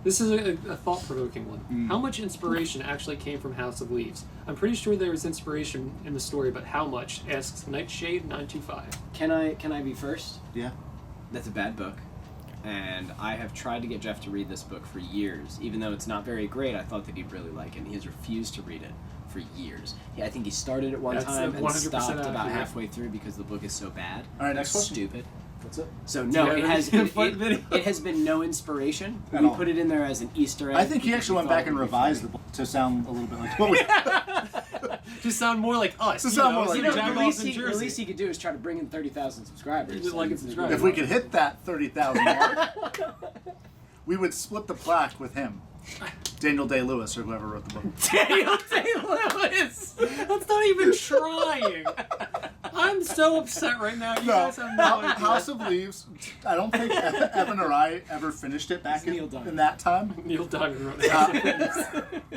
This is a thought-provoking one. Mm. How much inspiration actually came from House of Leaves? I'm pretty sure there was inspiration in the story, but how much? Asks Nightshade925. Can I be first? Yeah. That's a bad book. And I have tried to get Jeff to read this book for years. Even though it's not very great, I thought that he'd really like it, and he has refused to read it for years. Yeah, I think he started it one That's time and 100% stopped about accurate. halfway through because the book is so bad. All right, next question. Stupid. That's it. So Do no, you it have has any fun video? it has been no inspiration. At We all. put it in there as an Easter egg. I think he because actually we went thought back it and would be revised funny. the book to sound a little bit like what we. Just sound more like us. To sound more like You know, Jack the Jack least, in the Jersey. least he could do is try to bring in 30,000 subscribers. He did like and subscribe. If we could hit that 30,000 mark, we would split the plaque with him, Daniel Day-Lewis, or whoever wrote the book. Daniel Day-Lewis! That's not even trying. I'm so upset right now. You guys have no idea. House of Leaves. I don't think Evan or I ever finished it back It's Neil Diamond. in that time. Neil Diamond wrote it.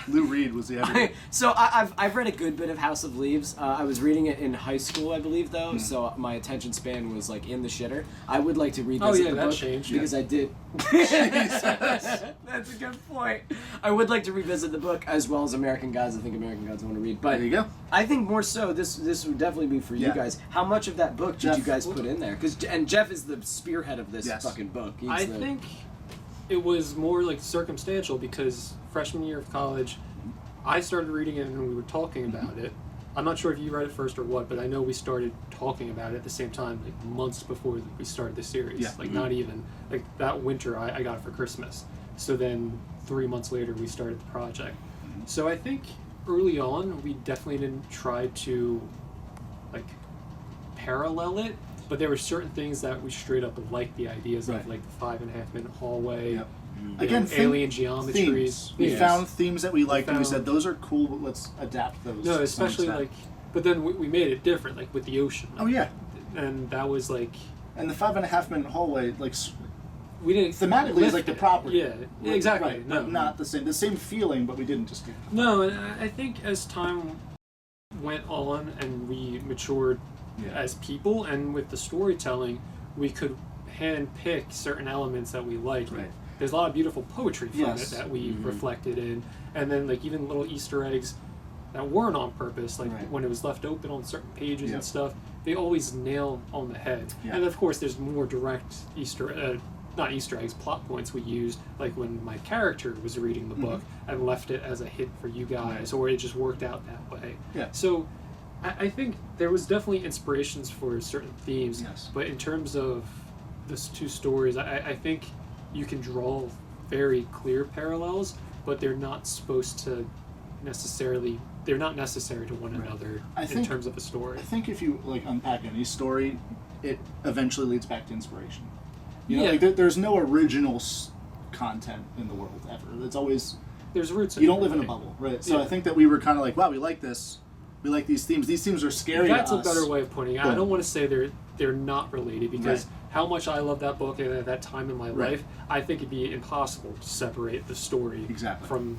Lou Reed was the editor. So I've read a good bit of House of Leaves. I was reading it in high school, I believe, though. Hmm. So my attention span was like in the shitter. I would like to read Oh, this yeah, the that book changed. because I did. Jesus. That's a good point. I would like to revisit the book as well as American Gods. I think American Gods I want to read, but There you go. I think more so this would definitely be for you Yeah. guys. How much of that book did Jeff. you guys put in there? And Jeff is the spearhead of this Yes. fucking book. He's I the- think it was more like circumstantial because freshman year of college, I started reading it and we were talking about it. I'm not sure if you read it first or what, but I know we started talking about it at the same time, like months before we started the series. Yeah. Like not even like that winter, I got it for Christmas. So then 3 months later, we started the project. So I think early on, we definitely didn't try to like parallel it, but there were certain things that we straight up liked the ideas Right. of, like the 5.5-minute hallway. Yep. you Again, know, alien geometries. themes. We Yes. found themes that we liked, and we found- said those are cool. But let's adapt those. No, to some especially extent. like, but then we made it different, like with the ocean. Oh yeah, And that was like, and the 5.5-minute hallway, like we didn't thematically, is lift like the it. property. Yeah, exactly. Right, no, but not the same. The same feeling, but we didn't just do. No, and I think as time went on and we matured Yeah. as people, and with the storytelling, we could hand pick certain elements that we liked. Right. There's a lot of beautiful poetry from Yes. it that we Mhm. reflected in, and then like even little Easter eggs that weren't on purpose, like Right. when it was left open on certain pages Yeah. and stuff, they always nail on the head. Yeah. And of course, there's more direct not Easter eggs, plot points we used, like when my character was reading the book, I left it as a hit for you guys, or it just worked out that way. Yeah. So I think there was definitely inspirations for certain themes, Yes. but in terms of the two stories, I think you can draw very clear parallels, but they're not supposed to necessarily, they're not necessary to one Right. another I in think- terms of a story. I think if you like unpack any story, it eventually leads back to inspiration. You know, Yeah. like there's no original content in the world ever. It's always There's roots. you don't live in a everything. bubble, right? So Yeah. I think that we were kind of like, wow, we like this. We like these themes. These themes are scary That's to a us. better way of putting it. I But- don't want to say they're not related because Right. how much I love that book at that time in my Right. life, I think it'd be impossible to separate the story Exactly. from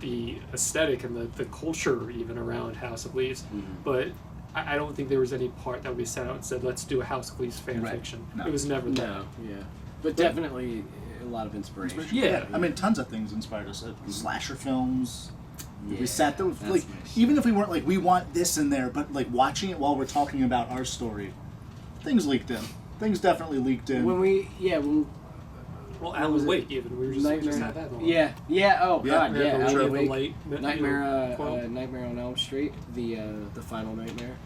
the aesthetic and the culture even around House of Leaves. Mhm. But I don't think there was any part that we set out and said, let's do a House of Leaves fan Right. fiction. No. It was never that. No, yeah, but definitely a lot of inspiration. Yeah. I mean, tons of things inspired us. Slasher films. We sat there with, that's like, nice. even if we weren't like, we want this in there, but like watching it while we're talking about our story, things leaked in. Things definitely leaked in. When Well, Alan Wake even. We just had that on. yeah, oh Yeah. god, We had yeah, the Alan Lady of the Wake. Light, Nightmare, quote. Nightmare on Elm Street, the final Nightmare.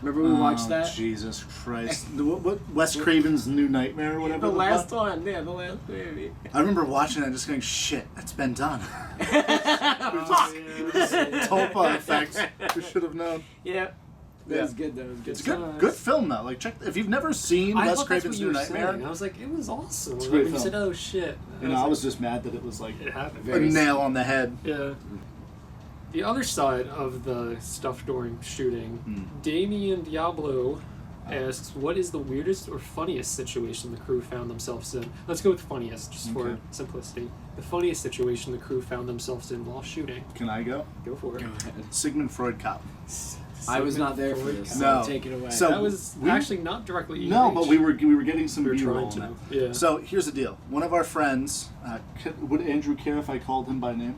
Remember we watched that? Jesus Christ. What Wes Craven's New Nightmare or whatever. The last fuck? one, yeah, the last movie. I remember watching it and just going, shit, it's been done. Tulpa effects. We should have known. Yeah, that was good. That was good. It's good film though. Like if you've never seen I Wes thought that's Craven's what you New were Nightmare, saying. I was like, it was awesome. It's a Like, great when you film. said, oh shit. I was just mad that it was like It happened. a nail on the head. Yeah. The other side of the stuff during shooting, Damien Diablo asks, what is the weirdest or funniest situation the crew found themselves in? Let's go with funniest, just for Okay. simplicity. The funniest situation the crew found themselves in while shooting. Can I go? Go for it. Go ahead. Sigmund Freud cop. I was not there for this. No. So take it away. So- That was we- actually not directly EMH. No, but we were getting some We were B-roll trying on it. to. Yeah. So here's the deal. One of our friends, would Andrew care if I called him by name?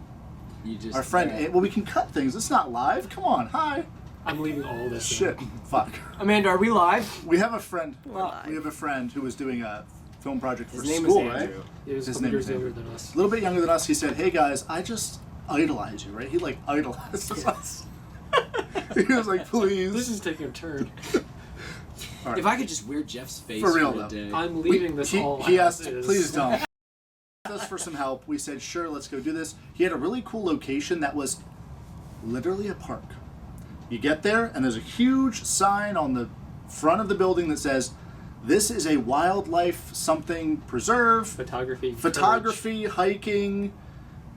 you just Our friend. Well, we can cut things. It's not live. Come on. Hi. I'm leaving all this Shit. in. Fuck. Amanda, are we live? We have a friend. Well, We have a friend who was doing a film project for His name school, is right? Andrew. He was a His couple name years is younger Andrew. than us. A little bit younger than us. He said, "Hey guys, I just idolize you," right? He like idolizes us. He was like, "Please." This is taking a turn. All right. If I could just wear Jeff's face For real, a though. day. I'm leaving this he, all he as asked, is. "Please don't." He asked us for some help. We said, "Sure, let's go do this." He had a really cool location that was literally a park. You get there, and there's a huge sign on the front of the building that says, "This is a wildlife something preserve." Photography, hiking,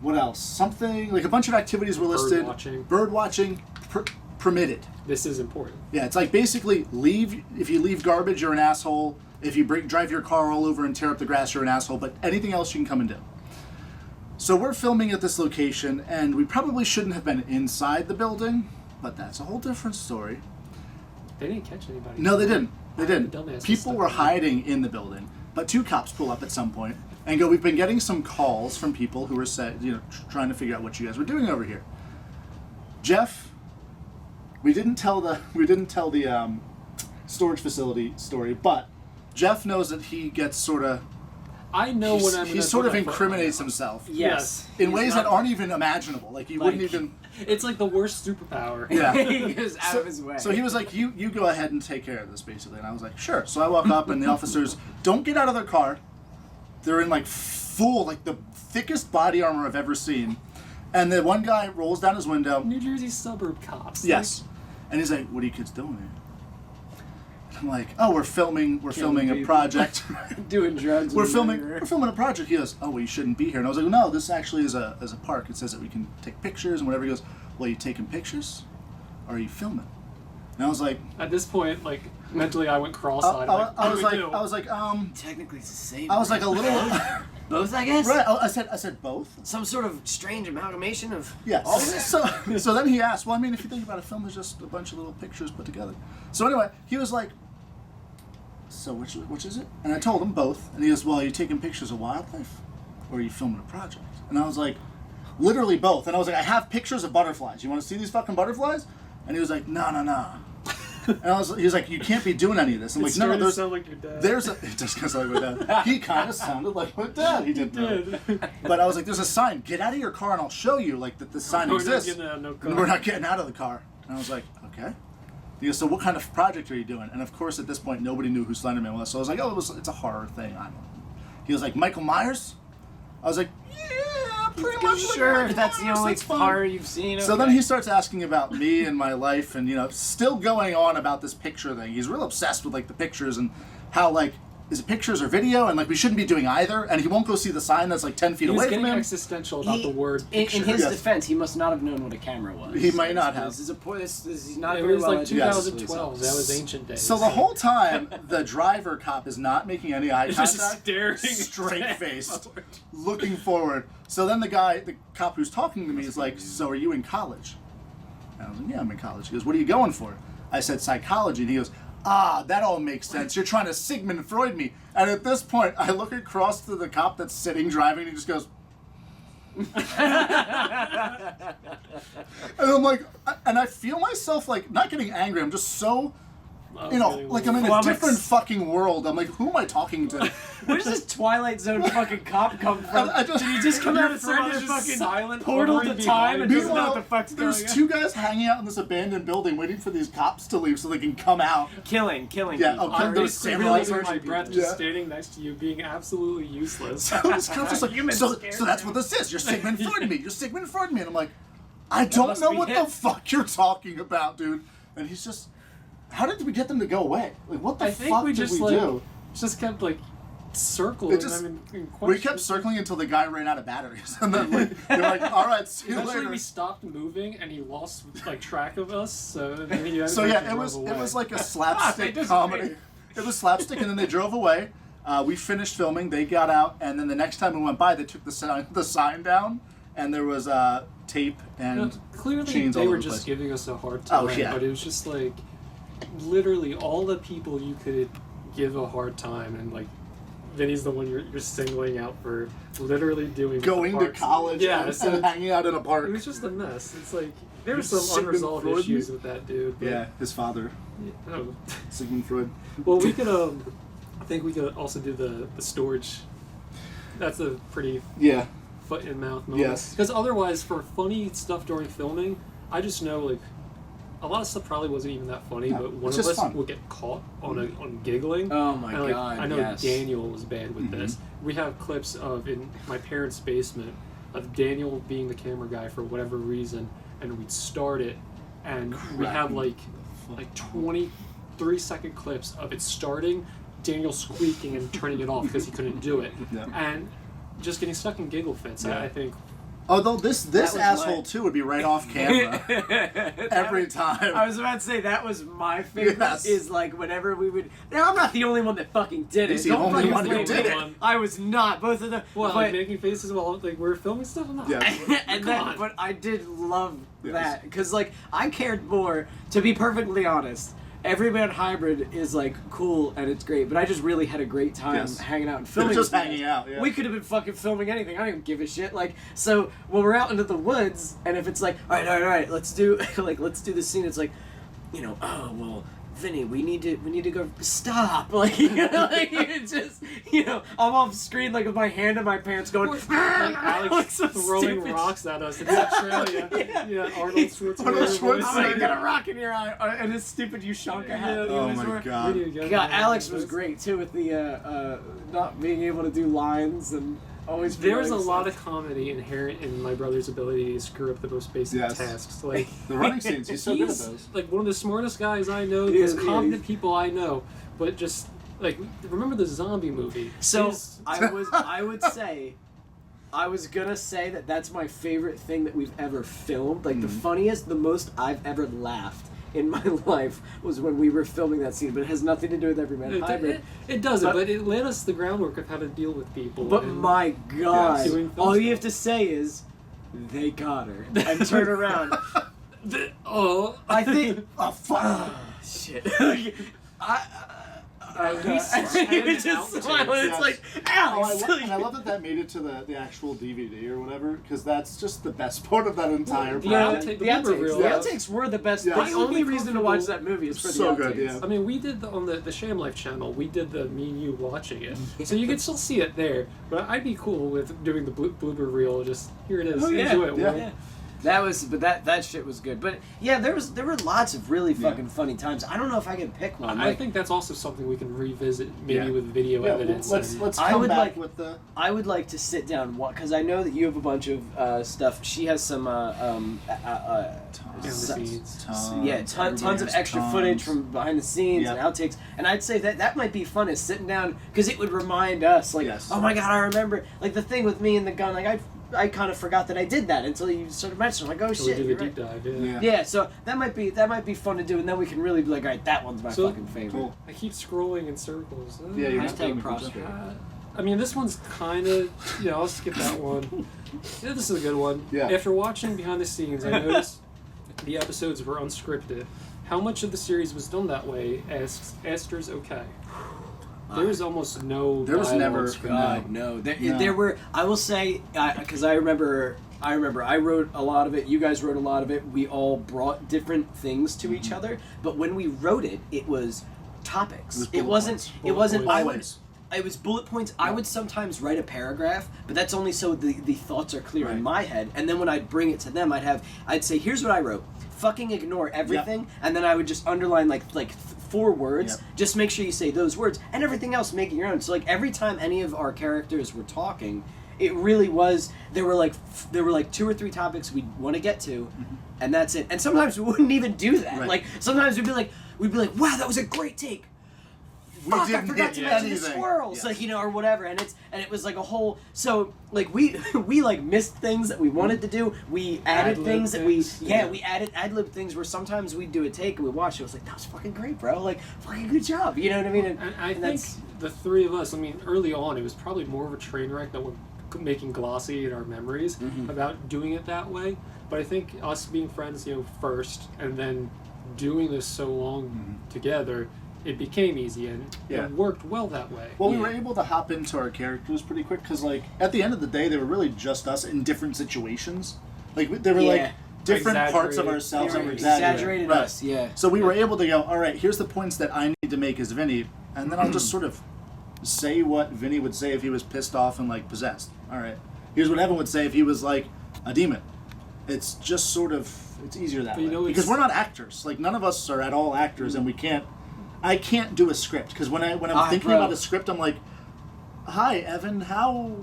what else? Something like a bunch of activities were listed. watching. Bird watching, permitted. This is important. Yeah, it's like basically leave. If you leave garbage, you're an asshole. If you drive your car all over and tear up the grass, you're an asshole. But anything else, you can come and do. So we're filming at this location, and we probably shouldn't have been inside the building, but that's a whole different story. They didn't catch anybody. No, they didn't. They didn't. Dumbasses People stuck were in there. hiding in the building, but two cops pull up at some point and go, "We've been getting some calls from people who were trying to figure out what you guys were doing over here." Jeff, we didn't tell the storage facility story, but Jeff knows that he gets sort of I know when I'm. he gonna sort put of my foot incriminates down. himself Yes. in He's ways not- that aren't even imaginable. Like you Like- wouldn't even. It's like the worst superpower. Yeah. he goes out of his way. So he was like, you go ahead and take care of this, basically. And I was like, sure. So I walk up, and the officers don't get out of their car. They're in like full, like the thickest body armor I've ever seen. And the one guy rolls down his window. New Jersey suburb cops. Yes. And he's like, "What are you kids doing here?" And I'm like, "Oh, we're filming a people. project." doing drugs. We're and filming murder. a project. He goes, "Oh, well, you shouldn't be here." And I was like, "No, this actually is a park. It says that we can take pictures and whatever." He goes, "Well, are you taking pictures, or are you filming?" And I was like, At this point, like mentally, I went cross-eyed. I What do was we like, do? I was like, Technically, it's the same. I was like a little, both, I guess. right? I said both. Some sort of strange amalgamation of. Yes. So then he asked, "Well, I mean, if you think about it, film is just a bunch of little pictures put together." So anyway, he was like, "So which is it?" And I told him both. And he goes, "Well, are you taking pictures of wildlife, or are you filming a project?" And I was like, "Literally both." And I was like, "I have pictures of butterflies. You want to see these fucking butterflies?" And he was like, "No, no, no." And he was like, "You can't be doing any of this." I'm It like, "No, started to there's sound like your dad. it just kind of sound like my dad. He kind of sounded like my dad. He did. Did. But I was like, "There's a sign. Get out of your car, and I'll show you like that this sign We're not exists." getting out of no car. And we're not getting out of the car. And I was like, "Okay." He goes, "So what kind of project are you doing?" And of course, at this point, nobody knew who Slenderman was. So I was like, "Oh, it's a horror thing." I don't know. He was like, "Michael Myers?" I was like, "Yeah, pretty much." like Sure, Michael that's the Myers, only that's fine." horror you've seen. So okay. then he starts asking about me and my life, and still going on about this picture thing. He's real obsessed with like the pictures and how like is it pictures or video, and like we shouldn't be doing either. And he won't go see the sign that's like 10 feet He was away from getting him. existential about He- the word In picture. his Yes. defense, he must not have known what a camera was. He might not have. This is a poor. This he's not It very was well like educated. 2012. That was ancient days. So the whole time, the driver cop is not making any eye Just contact, staring straight faced, forward. looking forward. So then the cop who's talking to me is like, "So are you in college?" And I was like, "Yeah, I'm in college." He goes, "What are you going for?" I said, "Psychology." And he goes, "Ah, that all makes sense. You're trying to Sigmund Freud me." And at this point, I look across to the cop that's sitting driving, and he just goes, and I'm like, and I feel myself like not getting angry. I'm just so, like I'm in a Flummoxed. different fucking world. I'm like, who am I talking to? Where does this Twilight Zone fucking cop come from? I just, Did he just come Your out of some friend other is just fucking silent, portal hovering to time and behind doesn't know what the Meanwhile, fuck's going there's on? two guys hanging out in this abandoned building waiting for these cops to leave so they can come out. Killing. Yeah, people. okay. I'm Those basically samurai holding my surgery breath people. just Yeah. standing next to you, being absolutely useless. This cop's just like, Human so scared that's him. what this is. You're Sigmund Freud me. You're Sigmund Freud me. And I'm like, I don't must know be what it. the fuck you're talking about, dude. And he's just, how did we get them to go away? Like, what the I think fuck we did just we like do? just kept like circle. It just- We kept circling until the guy ran out of batteries, and then like they're like, "All right, see you Eventually, later." we stopped moving, and he lost like track of us. So then he So yeah, it was like a slapstick comedy. It was slapstick, and then they drove away. We finished filming. They got out, and then the next time we went by, they took the sign down, and there was tape and clearly chains they all were over the just place. giving us a hard time. Oh, yeah. But it was just like literally all the people you could give a hard time, and like Vinny's the one you're singling out for literally doing Going the to parts. college Yeah, and, so and hanging out in a park. it was just a mess. It's like there's Sigmund some unresolved Freud? issues with that dude. But, Yeah, his father, oh. Sigmund Freud. Well, we could I think we could also do the storage. That's a pretty Yeah, foot in mouth moment. Yes. Because otherwise, for funny stuff during filming, I just know like a lot of stuff probably wasn't even that funny, No, but one it's of just us fun. would get caught on giggling. Oh my And, like, god! I know yes. Daniel was bad with Mhm. this. We have clips of in my parents' basement of Daniel being the camera guy for whatever reason, and we'd start it, and we have like 23-second clips of it starting, Daniel squeaking and turning it off because he couldn't do it, Yeah. and just getting stuck in giggle fits. Yeah. I think. Although this was asshole my- too would be right off camera every time. I was about to say that was my favorite. Yes. Is like whenever we would. Now I'm not the only one that fucking did it. He's the Don't only fucking one who blame did me. it. I was not. Both of them. Well, but, like making faces while like we're filming stuff. I'm not. Yeah. and Come then, on. but I did love Yes. that because like I cared more. To be perfectly honest, Everyman Hybrid is like cool and it's great, but I just really had a great time Yes. hanging out and filming. Just with you hanging guys. out, yeah. We could have been fucking filming anything. I don't give a shit. Like so, when we're out into the woods, and if it's like, all right, let's do let's do this scene. It's like, oh well, Vinny, we need to go. Stop, like you just I'm off screen like with my hand in my pants going. Like Alex like some throwing stupid rocks at us in Australia. Yeah. Arnold Schwarzenegger. Arnold voice. Schwarzenegger. I'm like, get a rock in your eye, and this stupid Ushanka hat. Yeah, that he Oh always my wore. god. We need to go God, there. Alex was great too with the not being able to do lines and always. There's a feeling lot so- of comedy inherent in my brother's ability to screw up the most basic Yes. tasks. Like The running scenes, he's so good at he's those. like one of the smartest guys I know, the He most is, competent he people I know. But just like remember the zombie movie? So He's- I would say. I was gonna say that that's my favorite thing that we've ever filmed. Like the funniest, the most I've ever laughed in my life was when we were filming that scene. But it has nothing to do with Everyman Hybrid. it doesn't, But- but it laid us the groundwork of how to deal with people. But and my God, Doing film all you stuff. have to say is, "They got her," and turn around. I think. Oh fuck. Shit. we You just smile and it's Yes. like, Oh, Alex. and I love that made it to the actual DVD or whatever, because that's just the best part of that entire the project. outtake- The the outtakes. reel, The yes. outtakes were the best. Yes. The only It would be reason to watch comfortable. that movie is for the So outtakes. good, yeah. I mean, we did on the Sham Life channel. We did the me and you watching it, so you can still see it there. But I'd be cool with doing the blooper reel. Just here it is. Oh, yeah. Enjoy it. Yeah. Will. That was, but that shit was good. But yeah, there were lots of really Yeah. fucking funny times. I don't know if I can pick one. I Like, think that's also something we can revisit, maybe Yeah. with video Yeah, evidence. let's and- let's I come would back like- with the I would like to sit down because I know that you have a bunch of stuff. She has some behind the so- scenes. tons of Everybody has extra tons. footage from behind the scenes Yep. and outtakes, and I'd say that might be fun is sitting down because it would remind us like, Yes. oh my god, I remember like the thing with me and the gun. Like I kind of forgot that I did that until you sort of mentioned. Like, oh So we shit, do the you're deep right. dive. Yeah. Yeah, so that might be fun to do, and then we can really be like, all right, that one's my So- fucking favorite. Cool. I keep scrolling in circles. Yeah, you're Hashtag not doing a good props. job. I mean, this one's kind of, I'll skip that one. Yeah, this is a good one. Yeah. After watching behind the scenes, I noticed the episodes were unscripted. How much of the series was done that way? Asks Esther's okay. There was almost no. There was dialogue never- scripted. God, no. There, No. there were. I will say, because I remember. I wrote a lot of it. You guys wrote a lot of it. We all brought different things to each other. But when we wrote it, it was topics. It was bullet points. It wasn't. Bullet I would. points. It was bullet points. I would sometimes write a paragraph, but that's only so the thoughts are clear Right. in my head. And then when I'd bring it to them, I'd say, here's what I wrote. Fucking ignore everything, and then I would just underline like 4 words. Yep. Just make sure you say those words, and everything else make it your own. So like every time any of our characters were talking, it really was there were like 2 or 3 topics we'd want to get to, and that's it. And sometimes we wouldn't even do that. Right. Like sometimes we'd be like, wow, that was a great take. fuck, I didn't forgot hit to mention the anything. squirrels, Yes. like, you know, or whatever, and it was like a whole, so, like, we like, missed things that we wanted to do, we added Ad-lib things that things, yeah. we added ad-lib things where sometimes we'd do a take and we watched it, was like, that was fucking great, bro, like, fucking good job, you know what I mean? And I think that's, the three of us, I mean, early on, it was probably more of a train wreck that we're making glossy in our memories about doing it that way. But I think us being friends, you know, first, and then doing this so long together, it became easy, and it worked well that way. Well, we were able to hop into our characters pretty quick because, like, at the end of the day, they were really just us in different situations. Like, they were like different parts of ourselves that were exaggerated. Exaggerated us, yeah. So we were able to go, all right, here's the points that I need to make as Vinny, and then I'll just sort of say what Vinny would say if he was pissed off and, like, possessed. All right. Here's what Evan would say if he was, like, a demon. It's just sort of, it's easier that But you way. know, Because it's- we're not actors. Like, none of us are at all actors, and I can't do a script. Because when I'm thinking about a script, I'm like, hi, Evan, how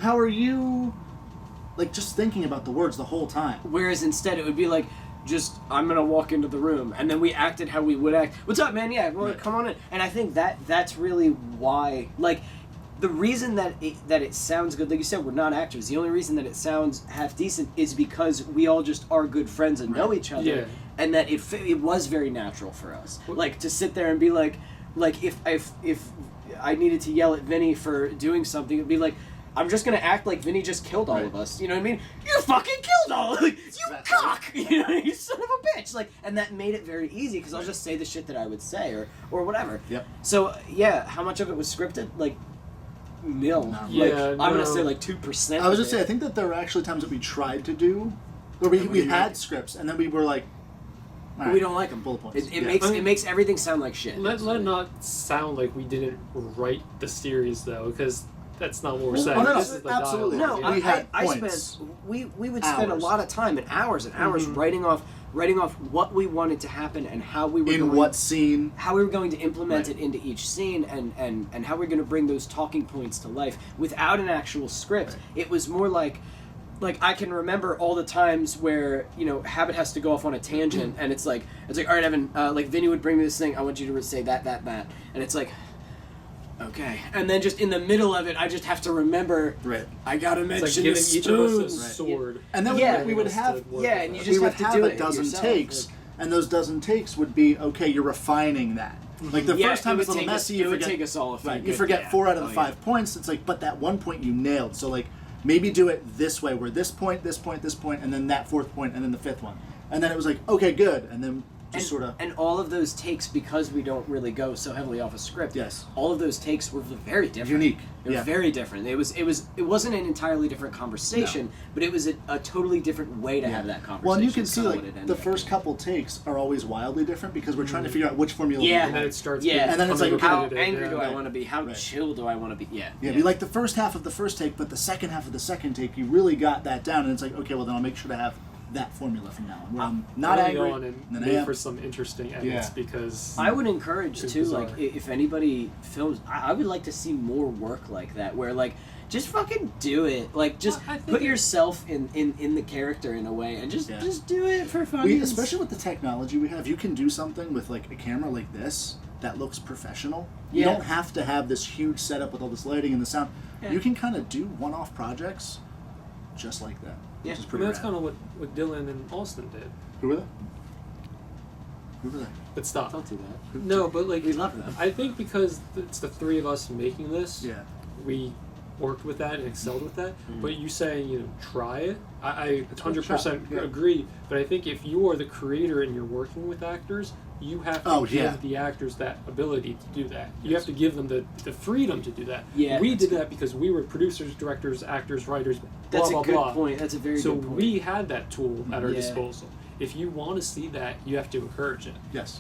are you? Like, just thinking about the words the whole time. Whereas instead it would be like, just, I'm gonna walk into the room, and then we acted how we would act. What's up, man? Yeah, well, come on in. And I think that's really why, like, the reason that it sounds good, like you said, we're not actors. The only reason that it sounds half decent is because we all just are good friends and know each other, Yeah. and that it was very natural for us, like, to sit there and be like if I needed to yell at Vinny for doing something, it'd be like, I'm just gonna act like Vinny just killed all of us. You know what I mean? You fucking killed all of us. You cock. You know, you son of a bitch. Like, and that made it very easy because I'll just say the shit that I would say or whatever. Yep. So yeah, how much of it was scripted? Like, nil. No. Yeah, Like, I'm gonna no. say like 2%. I was just saying, I think that there were actually times that we tried to do, where we had scripts, and then we were like, all right, we don't like them. bullet points. It makes everything sound like shit. Let it not sound like we didn't write the series, though, because that's not what we're Well, saying. no, This is the absolutely. dialogue. No, We had I points. spent we would spend Hours. a lot of time and hours writing off what we wanted to happen and how we were in going, what scene? how we were going to implement it into each scene and how we were going to bring those talking points to life without an actual script. It was more like I can remember all the times where, you know, Habit has to go off on a tangent and it's like all right, Evan, like Vinny would bring me this thing, I want you to say that, and it's like, okay, and then just in the middle of it, I just have to remember. Right. I gotta It's mention like giving the each of us a spoons. sword. And then Yeah. we would have Yeah, and you we just would have to have do a it dozen yourself. takes, and those dozen takes would be, okay, you're refining that. Like the first time it's a little messy, you it would forget. take us all a few Right, you good- forget yeah. 4 out of the Oh, 5 points. It's like, but that one point you nailed. So like, maybe do it this way, where this point, and then that 4th point, and then the 5th one, and then it was like, okay, good, and then just sort of. And all of those takes, because we don't really go so heavily off a script. Yes. All of those takes were very different. Unique. They were Yeah. very different. It wasn't an entirely different conversation, but it was a totally different way to have that conversation. Well, and you can It's see, kinda what it like, ended the up first being. couple takes are always wildly different because we're trying to figure out which formula. Yeah. we And then want. it starts Yeah. becoming And then it's like, How repetitive, angry yeah. do I Right. want to be? How Right. chill do I want to be? Yeah. Yeah, we like the first half of the first take, but the second half of the second take, you really got that down, and it's like, okay, well then I'll make sure to have that formula from now on. Where I'm not Early angry, on and then I made am. for some interesting edits Yeah. because I would encourage It's too, bizarre. like if anybody films, I would like to see more work like that, where like just fucking do it, like just Well, I think put it- yourself in the character in a way, and just do it for fun. Especially with the technology we have, you can do something with like a camera like this that looks professional. You Yeah. don't have to have this huge setup with all this lighting and the sound. Yeah. You can kind of do one-off projects just like that. Yeah. Which is I pretty mean, that's rad. kind of what Dylan and Austin did. Who were they? Who were they? But stop. Don't do that. No, but like We love them. I think because it's the three of us making this, Yeah. we worked with that and excelled with that. Mm. But you saying, you know, try it, I It's worth a 100% shot, yeah. agree. But I think if you are the creator and you're working with actors, you have to Oh, give yeah. the actors that ability to do that. You have to give them the freedom to do that. Yeah, we that's did good. that because we were producers, directors, actors, writers, blah, That's blah, a good blah. point. That's a very So good point. we had that tool at our Yeah. disposal. If you want to see that, you have to encourage it. Yes.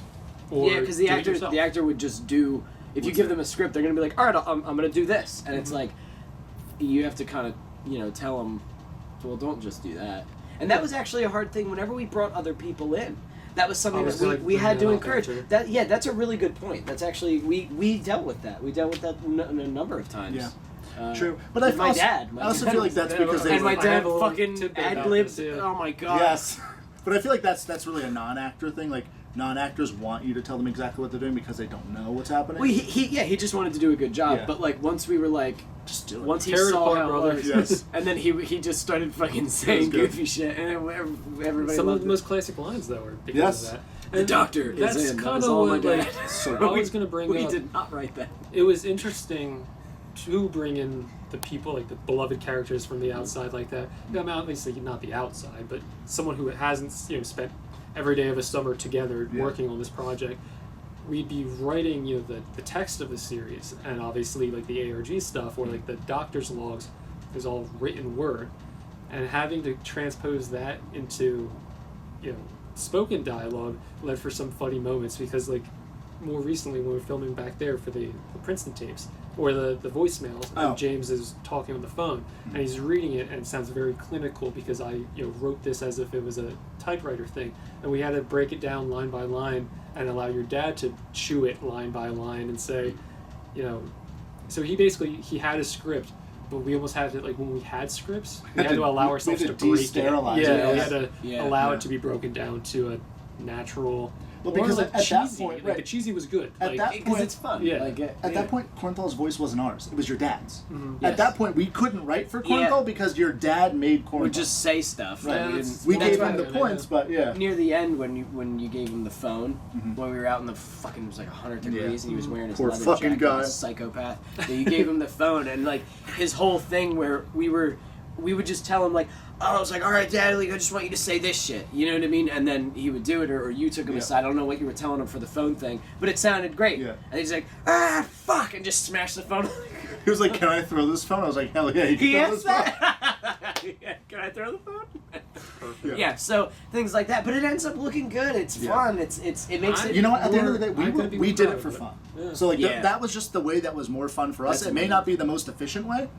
Or Yeah, because the do it actor yourself. would just do. If you What's give that? them a script, they're gonna be like, "All right, I'm gonna do this," and Mm-hmm. it's like, you have to kind of, tell them, "Well, don't just do that." And that was actually a hard thing. Whenever we brought other people in, that was something I was that gonna we had bring to that up, encourage. actually. That yeah, that's a really good point. That's actually we dealt with that. We dealt with that a number of times. Yeah. Uh, True. But I with my also, dad. I also feel like that's Yeah, because they and were my I dad have a little fucking tidbit about ad libbed. this, yeah. Oh my god. Yes. But I feel like that's really a non-actor thing. Like non-actors want you to tell them exactly what they're doing because they don't know what's happening. Well, he just wanted to do a good job, Yeah. but like once we were like, Just do it. once he Tear it saw apart, how it brothers. was, Yes. and then he just started fucking saying good. goofy shit, and everybody Some of loved the it. most classic lines though were because Yes. of that. The And doctor that's is in. That kind was of all my what dad. like So I was gonna bring We up. did not write that. It was interesting to bring in the people, like the beloved characters from the outside like that. I mean, obviously not the outside, but someone who hasn't spent every day of a summer together Yeah. working on this project. We'd be writing the text of the series, and obviously like the ARG stuff or like the doctor's logs is all written word, and having to transpose that into spoken dialogue led for some funny moments because like more recently when we were filming back there for the Princeton tapes or the voicemails and James is talking on the phone and he's reading it and it sounds very clinical because I wrote this as if it was a typewriter thing and we had to break it down line by line and allow your dad to chew it line by line and say so he had a script but we almost had to, like, when we had scripts, we had to allow ourselves to break it. de-sterilize it. Yeah, we Yes. had to allow it to be broken down to a natural. Well, because or at that cheesy. point, like right. the cheesy was good. At like, that Because point, it's fun. Yeah. Like, At that point, Cornthal's voice wasn't ours. It was your dad's. Mhm. Yes. At that point, we couldn't write for Yeah. Cornthal because your dad made Cornthal. we just say stuff. Right. That we that's- didn't- we That's gave right, him the yeah. points, but yeah. Near the end, when you gave him the phone, Mhm. when we were out in the fucking, it was like 100 degrees, and he was wearing his Poor leather fucking jacket, guy. like a psychopath. So you gave him the phone, and like his whole thing where we would just tell him like, oh, I was like, all right, Dad, like, I just want you to say this shit, you know what I mean? And then he would do it, or you took him Yeah. aside. I don't know what you were telling him for the phone thing, but it sounded great. Yeah. And he's like, fuck, and just smashed the phone. He was like, "Can I throw this phone?" I was like, "Hell yeah, you can He throw asked this phone." that. Yeah, can I throw the phone? Perfect. Yeah, so things like that, but it ends up looking good. It's Yeah. fun. It makes it. You know what? At the end of the more- day, I could be we more did proud it for of it. fun. Yeah. So like Yeah. that was just the way that was more fun for us. That's It may amazing. not be the most efficient way.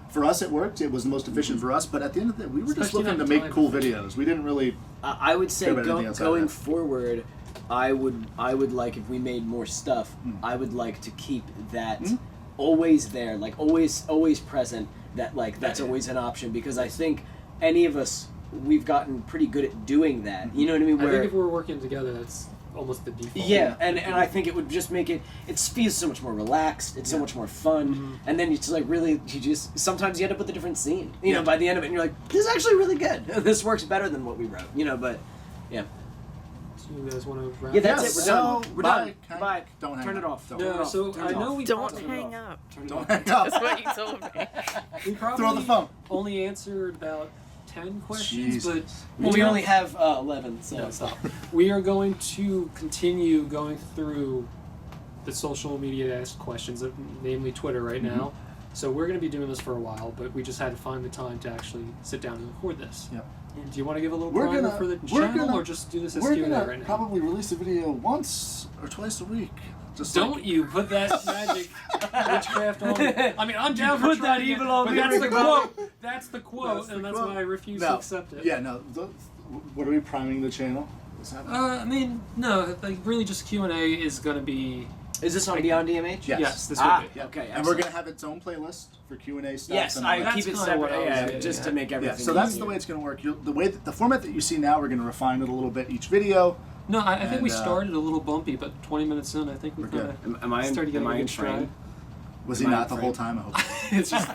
For us, it worked. It was the most efficient for us. But at the end of the day, we were just Especially looking to not make time cool efficient. videos. We didn't really. I would say Care about anything outside of going that. forward, I would like if we made more stuff. I would like to keep that always there, like always present. That like that's always an option because I think any of us we've gotten pretty good at doing that. You know what I mean? I Where think if we're working together, that's almost the default. yeah, and I think it would just make it feels so much more relaxed. It's so much more fun, and then you just like really sometimes you end up with a different scene. You know, by the end of it, and you're like, this is actually really good. This works better than what we wrote. You know, but yeah. So you guys want to wrap? Yeah, that's Yes, it. We're so done. We're done. bye. Bye. Don't hang Turn up. it off. Don't. Turn it No, off. so Turn I it know off. we Don't probably- hang up. Turn it Don't off. hang up. That's what you told me. We probably Throw the phone. only answered about 10 questions, Jesus. but Well, we only have 11, so No, stop. We are going to continue going through the social media asked questions, namely Twitter right now. So we're going to be doing this for a while, but we just had to find the time to actually sit down and record this. Yep. Do you want to give a little We're primer gonna- for the we're channel, gonna- or just do this as We're Q&A gonna right now? probably release a video once or twice a week. Just Don't like, you put that magic witchcraft on me. I mean, I'm down for put that trying it, evil on but me. that's the quote. That's the quote, That's the and that's quote. why I refuse to No. accept it. Yeah, no. What are we priming the channel? What's happening? I mean, no, like really, just Q&A is going to be. Is this on BeyondEMH? Yes. Yes, this will Ah, be. Yeah. okay. And we're excellent. gonna have its own playlist for Q&A stuff. Yes, and I all that. keep it kinda separate. what I was Yeah, getting just at. to make everything. Yeah, so that's easier. the way it's gonna work. The format that you see now, we're gonna refine it a little bit each video. No, I think we And, started a little bumpy, but 20 minutes in, I think we We're kind good. of Am I in, started getting am I a in good stride. frame? Was he Am I not the afraid? whole time? I hope. It's just,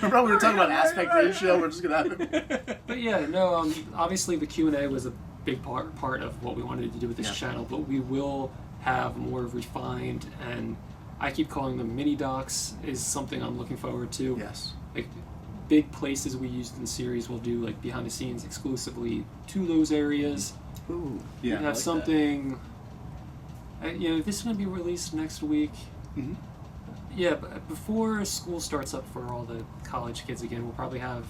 Remember we were talking about aspect ratio. We're just gonna have it. but yeah, no. Obviously, the Q&A was a big part of what we wanted to do with this channel, but we will have more refined, and I keep calling them mini docs. Is something I'm looking forward to. Yes. Like big places we used in the series, we'll do like behind the scenes exclusively to those areas. Ooh. Yeah. We have like something. This is going to be released next week. Mhm. Yeah, but before school starts up for all the college kids again, we'll probably have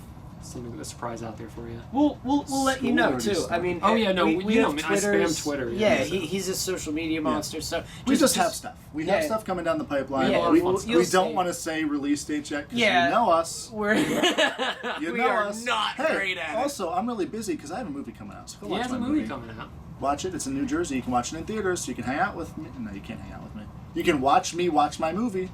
a surprise out there for you. We'll let you School know already too. I started. mean, Oh, yeah, no, we you have know, I spam Twitters. Twitter, Yeah, yeah, so. he's a social media monster. So We just have stuff. We have Yeah. stuff coming down the pipeline. Yeah, we well, we you'll don't see. want to say release date yet because Yeah. you know us. We're You we know are us. not Hey, great at it. Also, I'm really busy because I have a movie coming out. So go He watch has my a movie coming out. Watch it. It's in New Jersey. You can watch it in theaters. So you can hang out with me. No, you can't hang out with me. You can watch me watch my movie.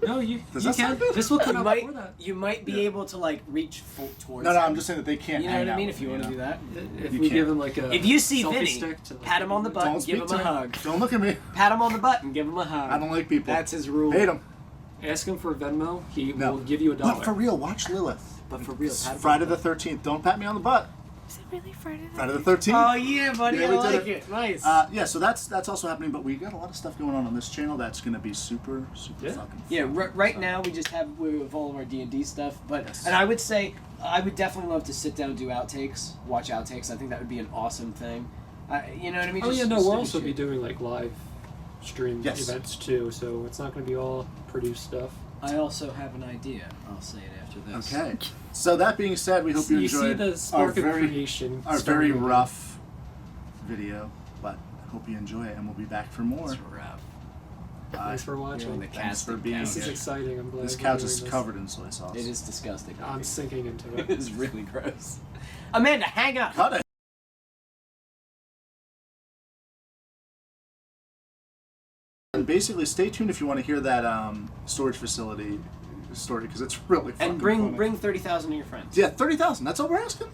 No, you Does you that sound can. good? This will come You out might, before that. you might be able to like reach towards. No, him. I'm just saying that they can't. You know hang what I out mean? with If you me, want to do that, If You we can't. give him like a if you see selfie Vinny, stick to, like, pat him on the butt, Don't and give speak him a to hug. Don't look at me. Pat him on the butt and give him a hug. I don't like people. That's his rule. Hate them. Ask him for Venmo. He No. will give you $1. But for real, watch Lilith. But for real, It's pat him Friday on the the 13th. Don't pat me on the butt. Is it really Friday? Friday the 13th. Oh yeah, buddy, Yeah, I we did like it. it. Nice. Yeah, so that's also happening, but we got a lot of stuff going on this channel that's going to be super Yeah. fucking Yeah, fun. right So- now we just have all of our D&D stuff, but Yes. and I would say I would definitely love to sit down and do outtakes, watch outtakes. I think that would be an awesome thing. You know what I mean? Oh Just yeah, no, stupid we'll also shit. be doing like live stream Yes. events too, so it's not going to be all produced stuff. I also have an idea. I'll say it after this. Okay. So that being said, we hope you see enjoyed the our spark of very creation. our starting very again. rough video, but hope you enjoy it, and we'll be back for more. It's rough. Thanks for You're on watching. the Thanks casting for being couch. This is here. exciting. I'm glad. This we're couch doing is this. covered in soy sauce. It is disgusting. I'm sinking into It it. is really gross. Amanda, hang up. Cut it. And basically, stay tuned if you want to hear that storage facility story, because it's really fucking And funny. bring 30,000 of your friends. Yeah, 30,000. That's all we're asking.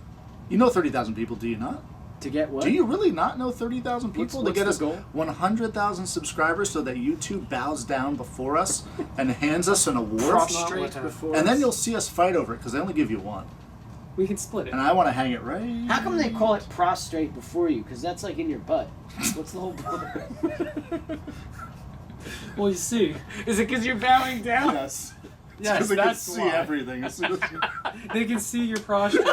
You know 30,000 people, do you not? To get what? Do you really not know 30,000 people What's to get the us goal? 100,000 subscribers so that YouTube bows down before us and hands us an award? That's not what Prostrate happened. before And then us? you'll see us fight over it because they only give you one. We can split it. And I want to hang it right. How come they call it prostrate before you? Because that's like in your butt. What's the whole point? Well, you see, Is it because you're bowing down? Yes. Yes, Because they can that's see why. everything. As soon as you... they can see your prostrate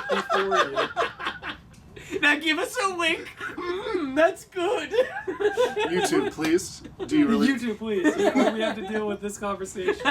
before you. Now give us a wink. That's good. YouTube, please. Do you really? YouTube, please. We have to deal with this conversation.